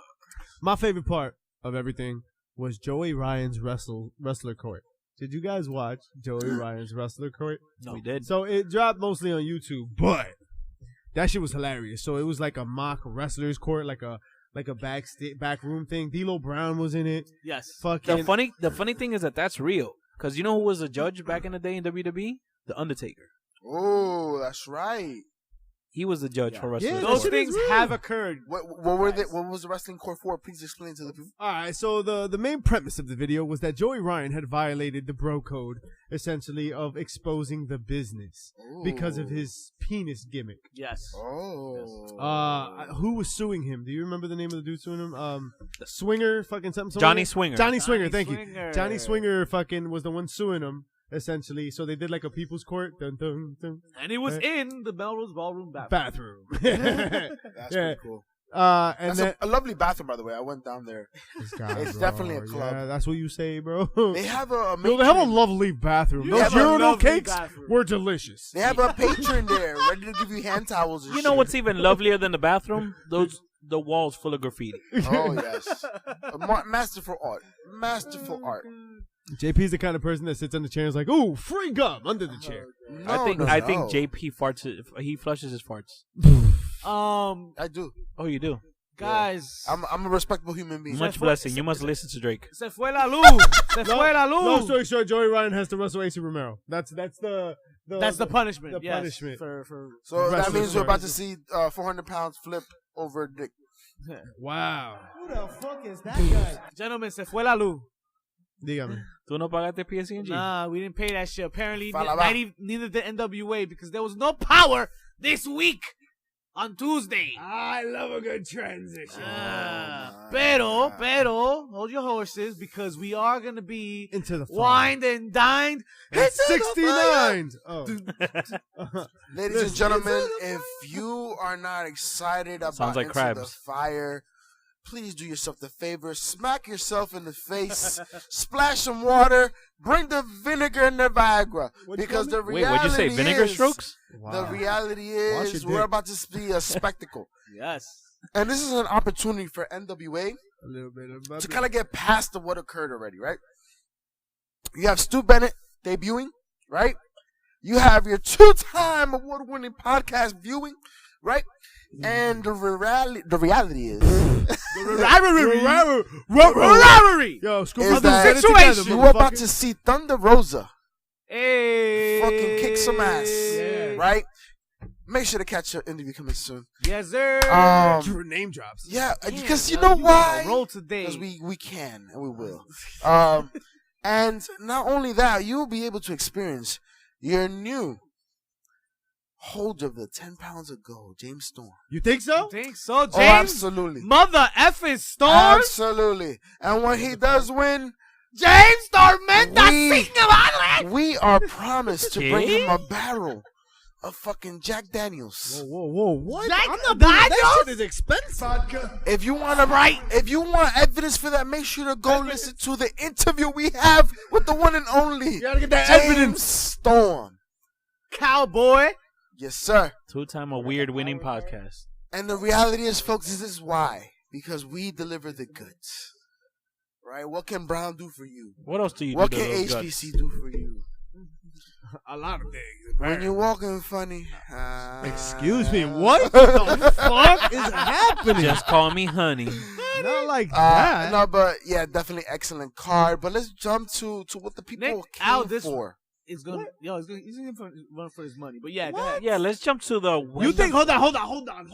D: My favorite part of everything was Joey Ryan's wrestler court. Did you guys watch Joey Ryan's wrestler court?
E: No, we did.
D: So it dropped mostly on YouTube, but that shit was hilarious. So it was like a mock wrestler's court, like a back room thing. D'Lo Brown was in it.
A: Yes.
E: The funny thing is that's real. Because you know who was a judge back in the day in WWE? The Undertaker.
B: Oh, that's right.
E: He was the judge for wrestling.
D: Yeah,
A: those things have occurred.
B: What was the wrestling court for? Please explain to the people.
D: All right, so the main premise of the video was that Joey Ryan had violated the bro code, essentially, of exposing the business because of his penis gimmick.
A: Yes.
B: Oh.
D: Who was suing him? Do you remember the name of the dude suing him? Swinger, fucking something.
E: Johnny Swinger.
D: Johnny Swinger, thank you. Johnny Swinger fucking was the one suing him. Essentially, so they did like a people's court. Dun, dun, dun.
A: And it was in the Melrose Ballroom bathroom.
B: That's pretty cool.
D: And
B: that's a lovely bathroom, by the way. I went down there. It's definitely a club.
D: Yeah, that's what you say, bro.
B: They have a
D: lovely bathroom. Those urinal cakes were delicious.
B: They have a patron there ready to give you hand towels. And
E: you know what's even lovelier than the bathroom? The walls full of graffiti.
B: Oh yes, masterful art.
D: JP is the kind of person that sits on the chair and is like, "Ooh, free gum under the chair."
E: I think JP farts. He flushes his farts.
B: I do.
E: Oh, you do,
A: guys.
B: Yeah. I'm a respectable human being.
E: Much blessing. You must listen to Drake.
A: Se fue la luz. Se fue la luz.
D: Long story short, Joey Ryan has to wrestle AC Romero. That's the
A: punishment.
D: The punishment.
B: So that means we're about to see 400 pounds flip over Dick.
D: Wow.
F: Who the fuck is that guy?
A: Gentlemen, se fue la luz.
D: Dígame.
E: ¿Tú no pagaste PSG?
A: Nah, we didn't pay that shit. Apparently,
B: Falaba.
A: neither did NWA because there was no power this week. on Tuesday.
D: I love a good transition.
A: Pero, hold your horses because we are going to be
D: into the
A: wined and dined.
D: It's 69. Oh.
B: Ladies and gentlemen, if you are not excited about
E: like
B: Into
E: crabs.
B: the Fire, please do yourself the favor. Smack yourself in the face. Splash some water. Bring the vinegar and the Viagra. Because the reality
E: Wait, what'd you say? Vinegar strokes?
B: The reality is we're about to see a spectacle.
A: Yes.
B: And this is an opportunity for NWA to kind of get past what occurred already, right? You have Stu Bennett debuting, right? You have your 2-time award-winning podcast viewing, right? And the reality is
A: rivalry.
D: Yo,
B: is that
A: situation.
B: you're about to see Thunder Rosa
A: Hey.
B: fucking kick some ass,
A: Yeah.
B: right? Make sure to catch your interview coming soon.
A: Yes, sir.
D: Name drops.
B: Yeah, because you know why?
A: Roll today.
B: Because we can and we will. And not only that, you'll be able to experience your new holder of the 10 pounds of gold, James Storm.
D: You think so?
A: Think so, James?
B: Oh, absolutely.
A: Mother effing Storm.
B: Absolutely. And when he does win,
A: James Tormenta.
B: we are promised to bring him a barrel of fucking Jack Daniels.
D: Whoa, what?
A: Jack
D: I'm not
A: Daniels?
D: that shit is expensive.
B: If you want evidence for that, make sure to go listen to the interview we have with the one and only
D: You gotta get that
B: James
D: evidence.
B: Storm.
A: Cowboy.
B: Yes, sir.
E: 2-time a weird winning podcast.
B: And the reality is, folks, this is why. Because we deliver the goods. Right? What can Brown do for you?
E: What else do you
B: What
E: do?
B: can
E: to those
B: HPC
E: guts?
B: do for you?
D: A lot of things.
B: When you're walking funny.
D: Excuse me, what the fuck is happening?
E: Just call me honey.
D: Not like that.
B: No, but yeah, definitely excellent card. But let's jump to what the people
A: Nick,
B: came for.
A: He's gonna run for his money. But yeah, go ahead.
E: Yeah, let's jump to the.
D: You think? Hold on,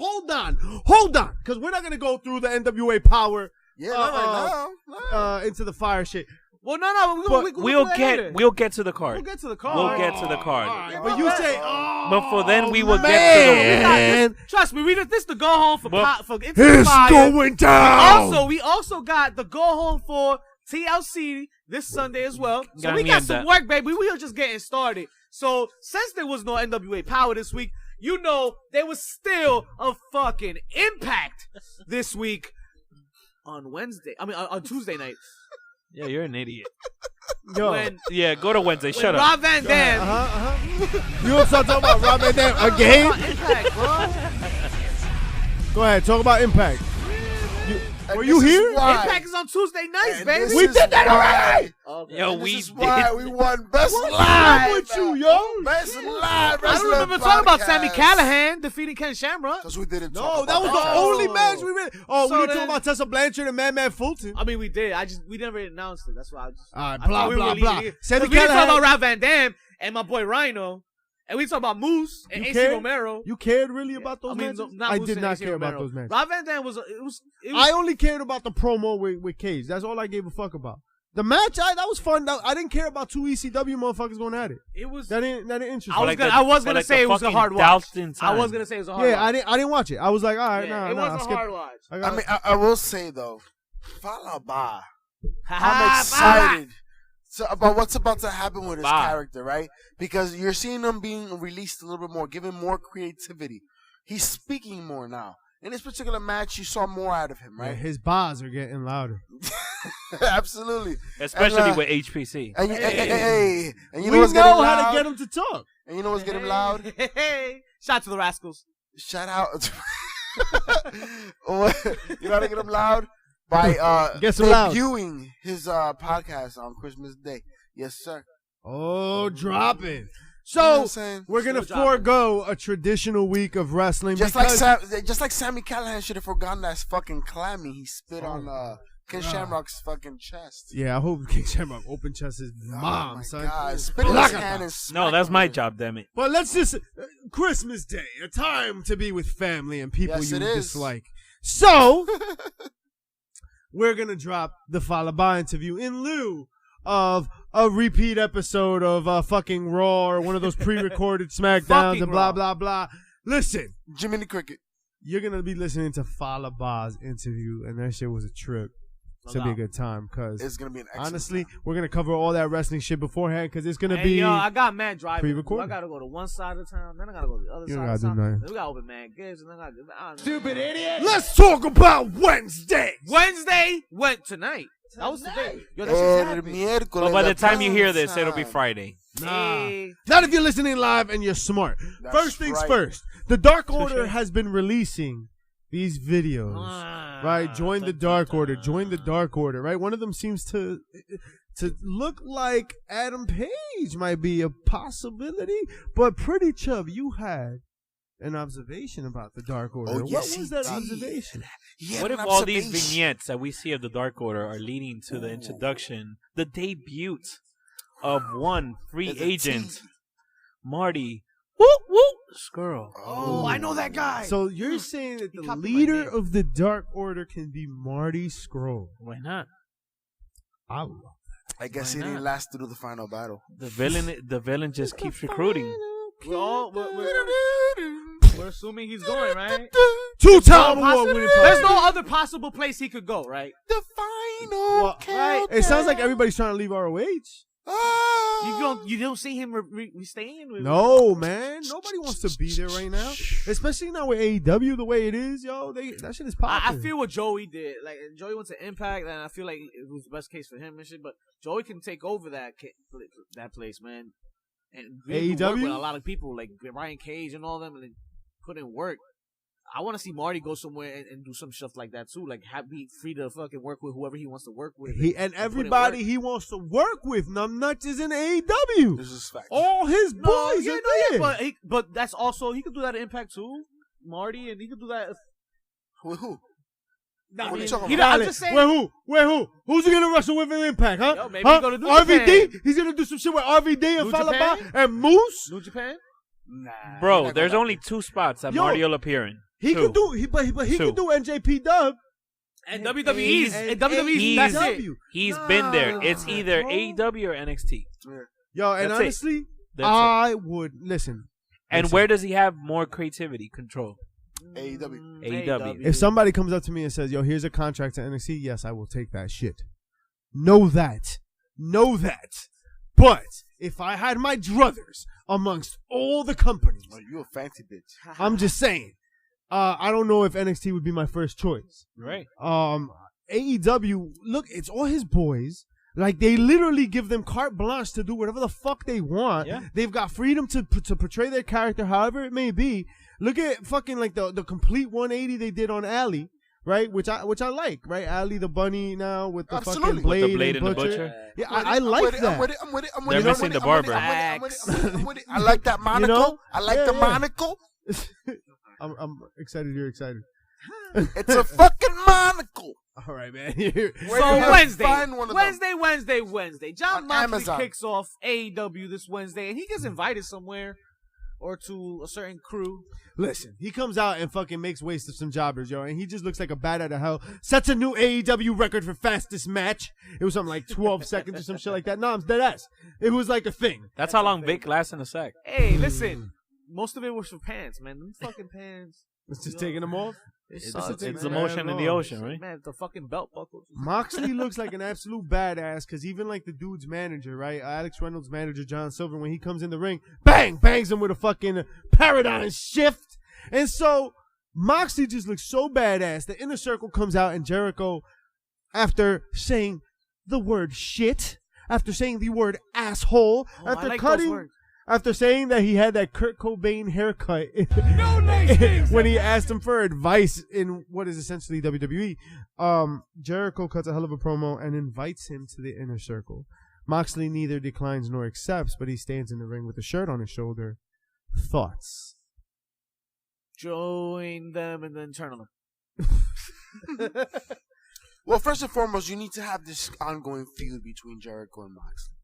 D: because we're not gonna go through the NWA Power.
B: Yeah, not right now.
D: Into the fire shit.
A: Well, no,
E: We'll get to the card.
A: We'll get to the card.
E: We'll get to the card.
D: All right, but you say,
E: But for then we will
D: man.
E: get to
A: Trust me, this the go home for Into the
D: It's
A: Fire.
D: going down.
A: We also got the go home for TLC this Sunday as well. So we
E: Gañenda.
A: got some work, baby. We are just getting started. So since there was no NWA Power this week, you know there was still a fucking Impact this week on Tuesday night.
E: Yeah, you're an idiot.
D: Yo.
E: Go to Wednesday. Shut up.
A: Rob Van Dam.
D: You want to start talking about Rob Van Dam again?
A: Impact, bro.
D: Go ahead, talk about Impact. Were you
B: This is
D: here?
B: why.
A: Impact is on Tuesday nights,
B: And
A: baby.
B: this
D: We
B: is
D: did that
B: why.
D: already.
A: Okay.
E: Yo,
B: And
E: we
B: this is why
E: did.
B: we won Best
D: What's
B: Live.
D: wrong with you, yo?
B: Best Live.
A: I don't remember talking about Sammy Callahan defeating Ken Shamrock.
B: Because we didn't
D: No,
B: talk
D: that
B: about
D: was the
B: that.
D: only match we really. Oh,
A: So
D: we were
A: then-
D: talking about Tessa Blanchard and Madman Fulton.
A: I mean, we did. We never announced it. That's why I just.
D: All right,
A: I
D: blah,
A: thought we
D: blah,
A: were
D: blah.
A: leaving it.
D: Sammy
A: 'Cause we didn't talk
D: Callahan-
A: about Rob Van Dam and my boy Rhino, and we talk about Moose and
D: You
A: AC
D: cared?
A: Romero.
D: You cared really about those
A: I mean,
D: matches?
A: not
D: I
A: Moose
D: did
A: and
D: not
A: AC
D: care about
A: Romero.
D: those matches.
A: Rob Van Dam was.
D: I only cared about the promo with Cage. That's all I gave a fuck about. The match, that was fun. I didn't care about two ECW motherfuckers going at it.
A: It was.
D: That didn't interest
A: I
D: me.
A: was gonna say it was a hard watch. I was gonna say it was a hard watch.
D: I didn't watch it. I was like, all right,
A: Yeah,
D: nah,
A: it was
D: I
A: a
D: skipped
A: hard
D: it.
A: watch.
B: I mean, I will say, though, Falaba. I'm excited about what's about to happen with his character, right? Because you're seeing him being released a little bit more, given more creativity. He's speaking more now. In this particular match, you saw more out of him,
D: Yeah,
B: right?
D: his bars are getting louder.
B: Absolutely.
E: Especially
B: And,
E: with HPC.
B: And, and you
D: We
B: know what's getting
D: know how
B: loud?
D: to get him to talk.
B: And you know what's getting loud?
A: Hey, shout to the Rascals.
B: Shout out. You know how to get him loud? By
D: Get some loud.
B: debuting his podcast on Christmas Day. Yes, sir.
D: Oh, dropping.
B: You know what
D: So
B: I'm saying?
D: we're gonna
A: Still dropping.
D: forego a traditional week of wrestling.
B: Just
D: because
B: like Sammy Callahan should have forgotten that fucking clammy he spit on Ken Shamrock's fucking chest.
D: Yeah, I hope King Shamrock open chest his mom,
B: Oh my
D: son.
B: God. Spit in his hand and smack
E: No, that's
B: on
E: my
B: it.
E: job, damn it.
D: But let's just Christmas Day, a time to be with family and people
B: Yes,
D: you
B: it is.
D: dislike. So we're gonna drop the Falaba interview in lieu of a repeat episode of fucking Raw or one of those pre-recorded Smackdowns
A: Fucking
D: and blah
A: Raw.
D: blah blah. Listen,
B: Jiminy Cricket.
D: you're gonna be listening to Fala Ba's interview, and that shit was a trip. It's gonna be a good time because
B: it's gonna be an excellent
D: honestly,
B: time.
D: we're gonna cover all that wrestling shit beforehand because it's gonna be.
A: Yo, I got mad driving.
D: pre-recorded.
A: I gotta go to one side of town, then I gotta go to the other
D: You
A: side
D: don't
A: of
D: gotta
A: town.
D: do nothing.
A: Then we gotta open mad gigs, and then I gotta.
F: Stupid idiot.
D: Let's talk about Wednesday.
A: Wednesday went tonight. That was today. Yo, that shit's
B: El
A: happening.
B: miércoles.
E: But by
B: la
E: the time you hear this,
B: plaza.
E: it'll be Friday.
A: Hey.
D: Not if you're listening live and you're smart.
B: That's
D: First things
B: right.
D: first. The Dark Order has been releasing these videos. Right? Join the Dark Order. Join the Dark Order. Right? One of them seems to look like Adam Page might be a possibility. But Pretty Chub, you had an observation about the Dark Order.
B: Oh,
D: What
B: yes,
D: was
B: he
D: that
B: did.
D: observation?
B: Yeah,
E: What if
B: an
E: all these
B: observation.
E: vignettes that we see of the Dark Order are leading to the introduction, the debut of one free
B: There's a
E: agent,
B: tease.
E: Marty Whoop Whoop Skrull?
A: Oh, I know that guy.
D: So you're saying that
A: He
D: the
A: copied my
D: leader
A: name.
D: of the Dark Order can be Marty Scurll?
E: Why not?
D: I love
B: I guess he
E: Why
B: didn't
E: not?
B: last through the final battle.
E: The villain just keeps recruiting.
A: We're assuming he's going, right?
D: Two-time
A: No
D: award-winning
A: There's no other possible place he could go, right?
B: The final
D: Well,
B: countdown.
D: It sounds like everybody's trying to leave ROH.
B: Ah.
A: You don't see him staying with.
D: No, man. Nobody wants to be there right now. Especially now with AEW the way it is, yo. That shit is
A: I
D: popping.
A: feel what Joey did. Like Joey went to Impact, and I feel like it was the best case for him and shit. But Joey can take over that place, man. And really work
D: AEW?
A: with a lot of people like Ryan Cage and all them, and then put in work. I want to see Marty go somewhere and do some stuff like that too. Like be free to fucking work with whoever he wants to work with.
D: And everybody he wants to work with, numbnuts, is in AEW.
B: This is fact.
D: All his boys are there.
A: But that's also he could do that at Impact too, Marty, and he could do that.
B: With who?
A: I
B: What are you
A: mean,
B: talking
A: he-
B: about?
A: I'm just saying.
D: Where who? Who's he gonna wrestle with in Impact, huh?
A: Yo, maybe
D: huh?
A: he gonna do
D: RVD?
A: Japan.
D: He's gonna do some shit with RVD and
A: New
D: Falaba
A: Japan?
D: and Moose?
A: New Japan.
B: Nah.
E: Bro, there's only 2 spots that
D: Yo,
E: Marty will appear in.
D: He
E: Two.
D: could do, but he
E: Two.
D: could do NJP Dub.
A: And WWE's
D: and
A: WWE's that's it.
D: AEW.
E: He's been there.
D: Nah,
E: It's either
D: bro.
E: AEW or NXT.
D: Yo, and
E: That's it.
D: honestly,
E: That's
D: I would listen.
E: And
D: Listen.
E: where does he have more creativity, control?
B: AEW.
E: AEW.
D: If somebody comes up to me and says, "Yo, here's a contract to NXT," yes, I will take that shit. Know that. But if I had my druthers amongst all the companies,
B: Oh, you a fancy bitch.
D: I'm just saying, I don't know if NXT would be my first choice.
E: Right.
D: AEW, look, it's all his boys. Like, they literally give them carte blanche to do whatever the fuck they want.
E: Yeah.
D: They've got freedom to portray their character however it may be. Look at fucking like the complete 180 they did on Allie, right? Which I like, right? Allie the bunny now with the
B: Absolutely.
D: fucking blade,
E: With the blade
D: and
E: and the
D: Butcher.
E: butcher.
D: Yeah, I like that.
B: I'm with it.
E: They're missing the barber.
B: I'm with it. I like that monocle.
D: know?
B: I like
D: Yeah,
B: the
D: yeah.
B: monocle.
D: I'm excited you're excited.
B: It's a fucking monocle.
D: All right, man.
B: Where
A: So
B: you gonna
A: Wednesday,
B: find one of them?
A: Wednesday. John
B: On
A: Moxley
B: Amazon.
A: kicks off AEW this Wednesday, and he gets invited somewhere or to a certain crew.
D: Listen, he comes out and fucking makes waste of some jobbers, yo, and he just looks like a bat out of hell. Sets a new AEW record for fastest match. It was something like 12 seconds or some shit like that. No, I'm dead ass. It was like a thing.
E: That's how long Vic lasts in a sack.
A: Hey, listen, most of it was for pants, man. Them fucking pants.
D: It's just taking them off.
E: It's
A: sucks,
E: the
A: man.
E: motion in the ocean, right?
A: Man, the fucking belt buckles.
D: Moxley looks like an absolute badass because even like the dude's manager, right? Alex Reynolds' manager, John Silver, when he comes in the ring, bangs him with a fucking paradigm shift. And so Moxley just looks so badass. The Inner Circle comes out and Jericho, after saying the word shit, after saying the word asshole,
A: I
D: after
A: like those
D: cutting,
A: words.
D: after saying that he had that Kurt Cobain haircut when he asked him for advice in what is essentially WWE, Jericho cuts a hell of a promo and invites him to the Inner Circle. Moxley neither declines nor accepts, but he stands in the ring with a shirt on his shoulder. Thoughts?
A: Join them and then turn on them.
B: Well, first and foremost, you need to have this ongoing feud between Jericho and Moxley.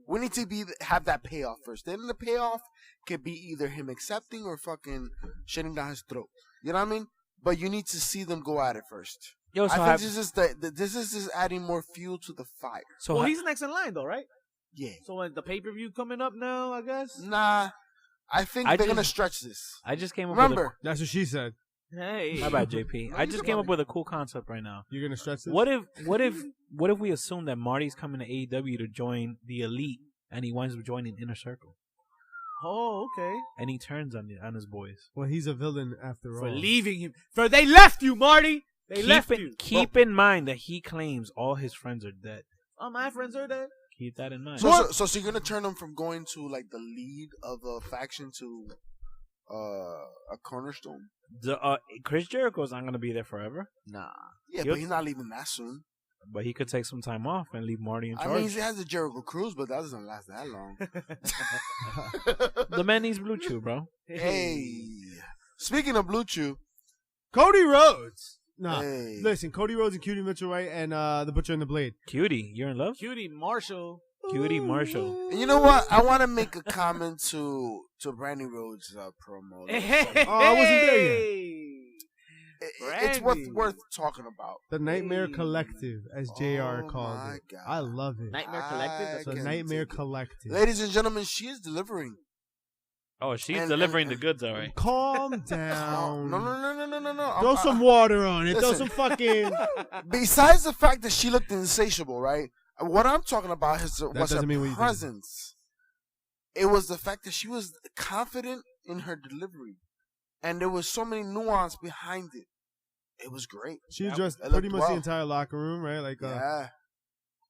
B: We need to have that payoff first. Then the payoff could be either him accepting or fucking shutting down his throat. You know what I mean? But you need to see them go at it first.
E: Yo, so
B: I think this is just adding more fuel to the fire.
E: So
A: Well, he's next in line though, right?
B: Yeah.
A: So when the pay-per-view coming up now, I guess.
B: Nah, I think they're gonna stretch this.
E: I just came up
B: Remember,
D: That's what she said.
A: Hey.
E: How about JP? I just came up with a cool concept right now.
D: You're gonna stretch this?
E: What if we assume that Marty's coming to AEW to join the Elite, and he winds up joining Inner Circle,
A: Oh, okay.
E: and he turns on his boys?
D: Well, he's a villain after all.
A: For leaving him. For they left you, Marty. They left you.
E: Keep in mind that he claims all his friends are dead.
A: All my friends are dead.
E: Keep that in mind.
B: So you're gonna turn him from going to like the lead of a faction to a cornerstone?
E: Chris Jericho's not gonna be there forever.
A: Nah.
B: Yeah, but he's not leaving that soon.
E: But he could take some time off and leave Marty in charge.
B: I mean, he has the Jericho Cruise, but that doesn't last that long.
E: The man needs Blue Chew, bro.
B: Hey, speaking of Blue Chew,
D: Cody Rhodes. Nah,
B: hey.
D: Listen, Cody Rhodes and Cutie Mitchell, right? And the Butcher and the Blade.
E: Cutie, you're in love?
A: Cutie Marshall.
E: Cutie Marshall.
B: And you know what? I want to make a comment to Brandy Rhodes' promo.
D: I wasn't there yet.
B: It's worth talking about.
D: The Nightmare Collective, as JR called it.
B: God.
D: I love it.
A: Nightmare Collective?
D: The Nightmare Collective.
B: Ladies and gentlemen, she is delivering.
E: Oh, she's delivering the goods, all right.
D: Calm down.
B: No.
D: Throw some water on it.
B: Listen.
D: Throw some fucking...
B: Besides the fact that she looked insatiable, right? What I'm talking about was her presence. It was the fact that she was confident in her delivery. And there was so many nuance behind it. It was great.
D: She addressed pretty much the entire locker room, right? Like,
B: yeah.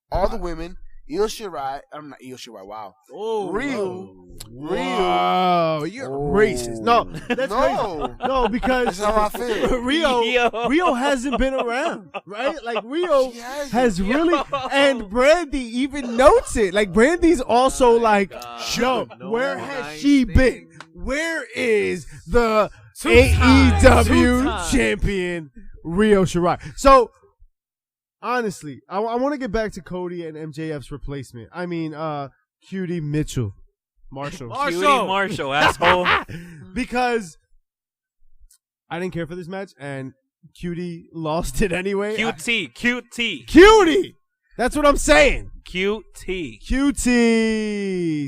B: All the women. Io Shirai. I'm not Io Shirai. Wow.
A: Oh,
B: Rio.
D: Wow, you're racist. No, that's crazy. No, because
B: that's how I feel.
D: Rio hasn't been around, right? Like Rio has really, and Brandy even notes it. Like Brandy's also like, yo, where has she been? Where is the AEW champion Rio Shirai? So. Honestly, I want to get back to Cody and MJF's replacement. I mean, Cutie Mitchell. Marshall.
E: Cutie Marshall, asshole.
D: Because I didn't care for this match, and Cutie lost it anyway.
E: Cutie.
D: That's what I'm saying.
E: Cutie.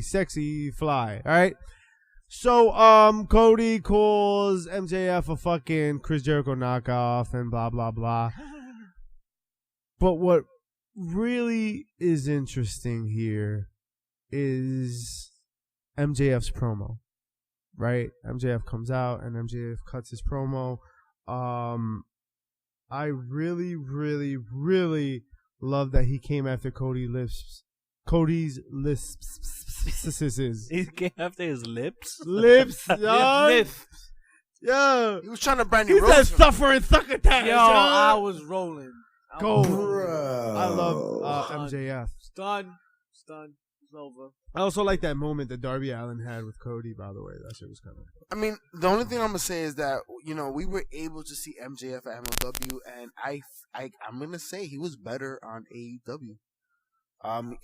D: Sexy fly. All right. So, Cody calls MJF a fucking Chris Jericho knockoff and blah, blah, blah. But what really is interesting here is MJF's promo, right? MJF comes out and MJF cuts his promo. I really, really, really love that he came after Cody's lips.
E: He came after his lips?
D: Lips, yo. Yo.
B: He was trying to Brandy
D: Rhodes. He said suffering succotash.
A: Yo, I was rolling.
D: Go. I love MJF.
A: Stunned. It's over.
D: I also like that moment that Darby Allin had with Cody, by the way. That shit was kind of...
B: I mean, the only thing I'm going to say is that, you know, we were able to see MJF at MLW, and I'm going to say he was better on AEW. I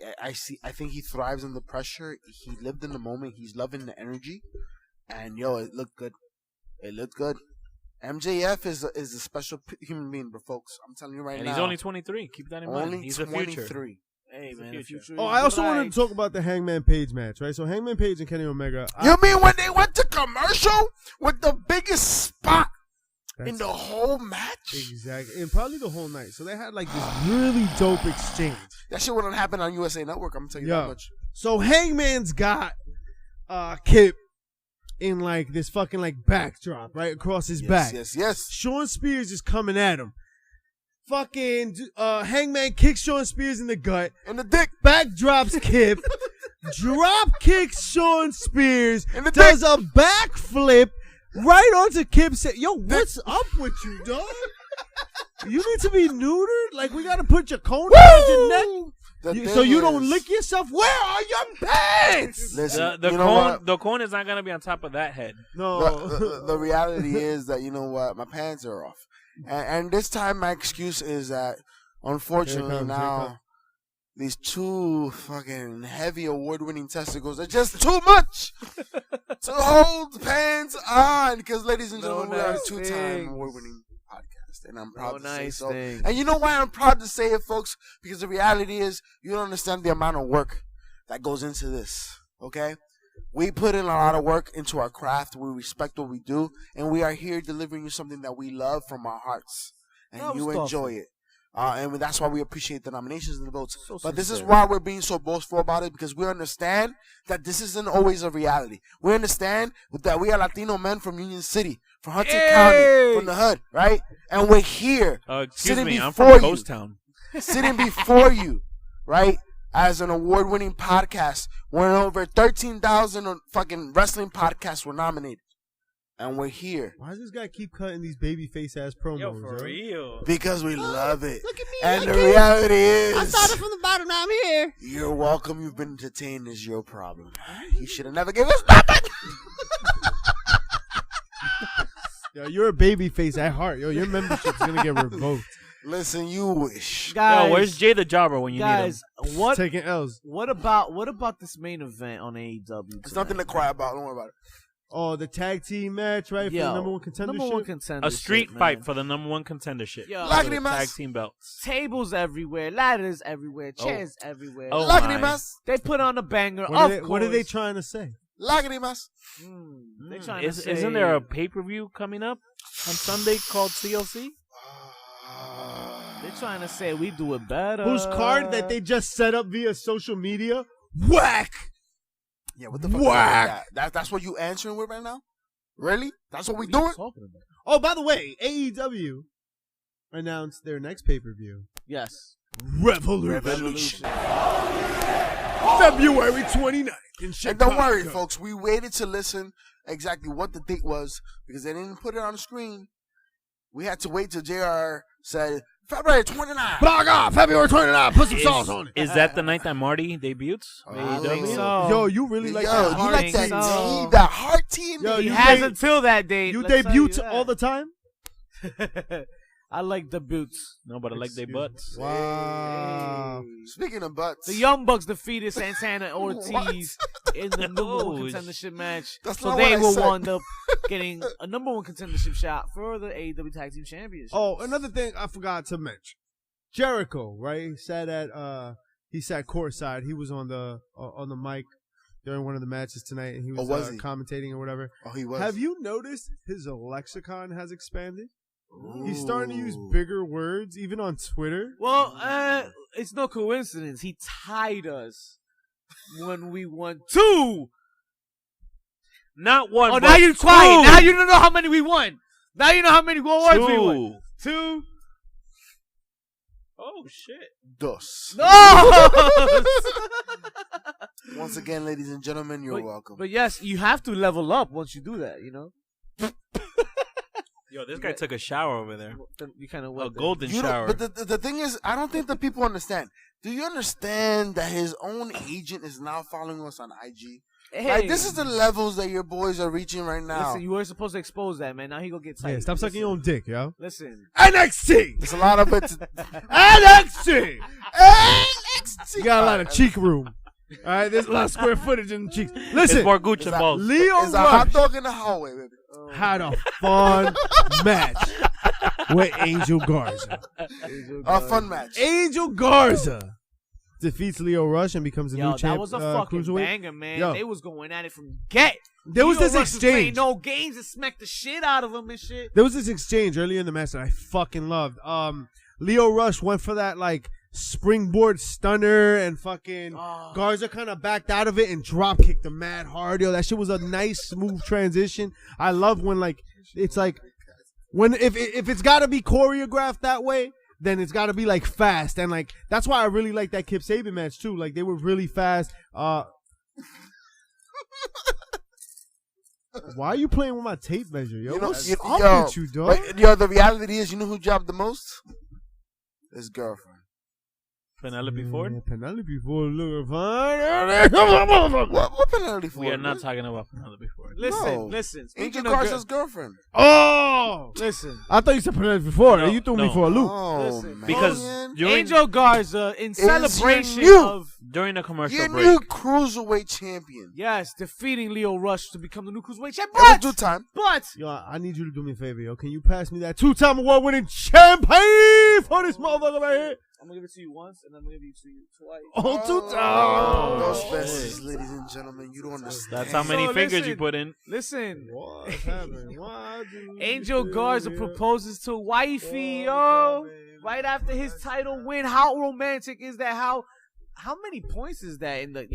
B: think he thrives under pressure. He lived in the moment. He's loving the energy. And, yo, it looked good. MJF is a special human being, but folks, I'm telling you right now.
E: And he's only 23. Keep that in mind. He's
B: 23.
E: The future.
A: Hey, man. The future
D: I also wanted to talk about the Hangman Page match, right? So Hangman Page and Kenny Omega.
B: You mean when they went to commercial with the biggest spot in the whole match?
D: Exactly. And probably the whole night. So they had like this really dope exchange.
B: That shit wouldn't happen on USA Network, I'm going to tell you that much.
D: So Hangman's got Kip in like this fucking like backdrop right across his back.
B: Yes.
D: Sean Spears is coming at him. Fucking Hangman kicks Sean Spears in the gut.
B: In the dick.
D: Backdrops Kip. Drop kicks Sean Spears.
B: In the
D: does
B: dick.
D: a backflip right onto Kip. Yo, what's up with you, dog? You need to be neutered? Like, we got to put your cone around your neck? So you don't lick yourself? Where are your pants?
B: Listen,
E: the cone is not going to be on top of that head.
B: No. The reality is that, you know what? My pants are off. And this time my excuse is that, unfortunately now, these two fucking heavy award-winning testicles are just too much to hold pants on. Because, ladies and gentlemen, we are a two-time award-winning podcast. And I'm proud to say so. And you know why I'm proud to say it, folks? Because the reality is, you don't understand the amount of work that goes into this, okay? We put in a lot of work into our craft. We respect what we do, and we are here delivering you something that we love from our hearts, and you enjoy it. And that's why we appreciate the nominations and the votes. But this is why we're being so boastful about it, because we understand that this isn't always a reality. We understand that we are Latino men from Union City, from Hudson County, from the hood, right? And we're here sitting before
E: I'm from Ghost Town.
B: Sitting before you, right? As an award-winning podcast, where over 13,000 fucking wrestling podcasts were nominated. And we're here.
D: Why does this guy keep cutting these baby face ass promos?
E: Yo, for real.
B: Because we love it.
F: Look at me.
B: And the reality is,
F: I started from the bottom. Now I'm here.
B: You're welcome. You've been entertained. Is your problem. You should have never given us nothing.
D: Yo, you're a baby face at heart. Yo, your membership's gonna get revoked.
B: Listen, you wish.
A: Guys,
E: Yo, where's Jay the Jobber when you need him?
A: What
D: taking L's?
A: What about this main event on AEW?
B: There's nothing to cry about. Don't worry about it.
D: Oh, the tag team match, right? For the number one contendership.
E: A street fight for the number one contendership.
A: Yo,
E: tag team belts.
A: Tables everywhere, ladders everywhere, chairs everywhere.
E: Oh,
A: they put on a banger.
D: What are they trying to say?
B: Lágrimas.
A: They trying to say,
E: isn't there a pay-per-view coming up on Sunday called TLC?
A: They're trying to say we do it better.
D: Whose card that they just set up via social media? Whack!
B: Yeah, what the fuck? Whack! That's what you answering with right now? Really? That's what we doing?
D: Oh, by the way, AEW announced their next pay-per-view.
A: Yes.
D: Revolution. February 29th in Chicago.
B: And don't worry, folks. We waited to listen exactly what the date was because they didn't put it on the screen. We had to wait till JR said February 29th.
D: Blog off, February 29th. Put some sauce on it.
E: Is that the night that Marty debuts?
A: I think so.
D: Yo, you really like that
B: you
D: heart
B: like that
D: tea?
B: tea, that heart tea?
A: Yo, he has until that date.
D: You debut all the time?
A: I like the boots.
E: No, but I like their butts.
D: Wow.
B: Speaking of butts.
A: The Young Bucks defeated Santana and Ortiz in the number one contendership match. So they will wind up getting a number one contendership shot for the AEW Tag Team Championship.
D: Oh, another thing I forgot to mention. Jericho, right? He sat courtside. He was on the mic during one of the matches tonight, and he was commentating or whatever.
B: Oh, he was.
D: Have you noticed his lexicon has expanded? He's starting to use bigger words, even on Twitter.
A: Well, it's no coincidence. He tied us when we won 2.
E: Not one.
A: Oh, now you're quiet. Now you don't know how many we won. Now you know how many awards we won. 2.
E: Oh shit.
B: Dos.
A: No.
B: Once again, ladies and gentlemen, you're welcome.
A: But yes, you have to level up once you do that. You know.
E: Yo, this guy took a shower over there.
A: You kind of
E: a golden shower.
B: But the thing is, I don't think the people understand. Do you understand that his own agent is now following us on IG?
A: Hey.
B: Like, this is the levels that your boys are reaching right now.
A: Listen, you were supposed to expose that, man. Now he gonna get tight.
D: Yeah, stop sucking your own dick, yo.
A: Listen.
D: NXT!
B: There's a lot of it.
D: NXT! NXT! You got a lot of cheek room. All right, there's a lot of square footage in the cheeks. Listen.
E: It's more Gucci and balls.
D: Leo
B: Rush. It's a hot dog in the hallway, baby.
D: Had a fun match with Angel Garza.
B: A fun match.
D: Angel Garza defeats Leo Rush and becomes a new champ.
A: That was a fucking banger, man. They was going at it from get.
D: There was this exchange.
A: No games and smacked the shit out of him and shit.
D: There was this exchange earlier in the match that I fucking loved. Leo Rush went for that like springboard stunner and fucking Garza kind of backed out of it and drop kicked him mad hard. Yo, that shit was a nice smooth transition. I love when like it's like when if it's got to be choreographed that way, then it's got to be like fast, and like that's why I really like that Kip Sabian match too. Like they were really fast. Why are you playing with my tape measure, yo? What's up with you, dog?
B: The reality is, you know who dropped the most? His girlfriend.
E: Penelope Ford?
D: Penelope Ford looking fine.
B: What Penelope Ford?
E: We are not talking about Penelope Ford.
A: Listen.
B: Angel Garza's girlfriend.
D: Oh!
A: Listen.
D: I thought you said Penelope Ford.
E: No,
D: you threw me for a loop.
B: Oh,
E: because
A: Angel Garza, in celebration of...
E: During the commercial
B: your
E: break.
B: new cruiserweight champion.
A: Yes, defeating Leo Rush to become the new cruiserweight champion.
B: It was due time.
A: But...
D: Yo, I need you to do me a favor, yo. Can you pass me that 2-time award-winning champion for throw this motherfucker right here.
A: I'm gonna give it to you once, and I'm gonna give it to you twice.
D: Oh, 2 times.
B: Those verses, ladies and gentlemen, you don't understand.
E: That's how many fingers you put in.
A: Listen.
D: What's happening?
A: Angel Garza proposes to wifey, yo. Right after his title win. How romantic is that? How many points is that in the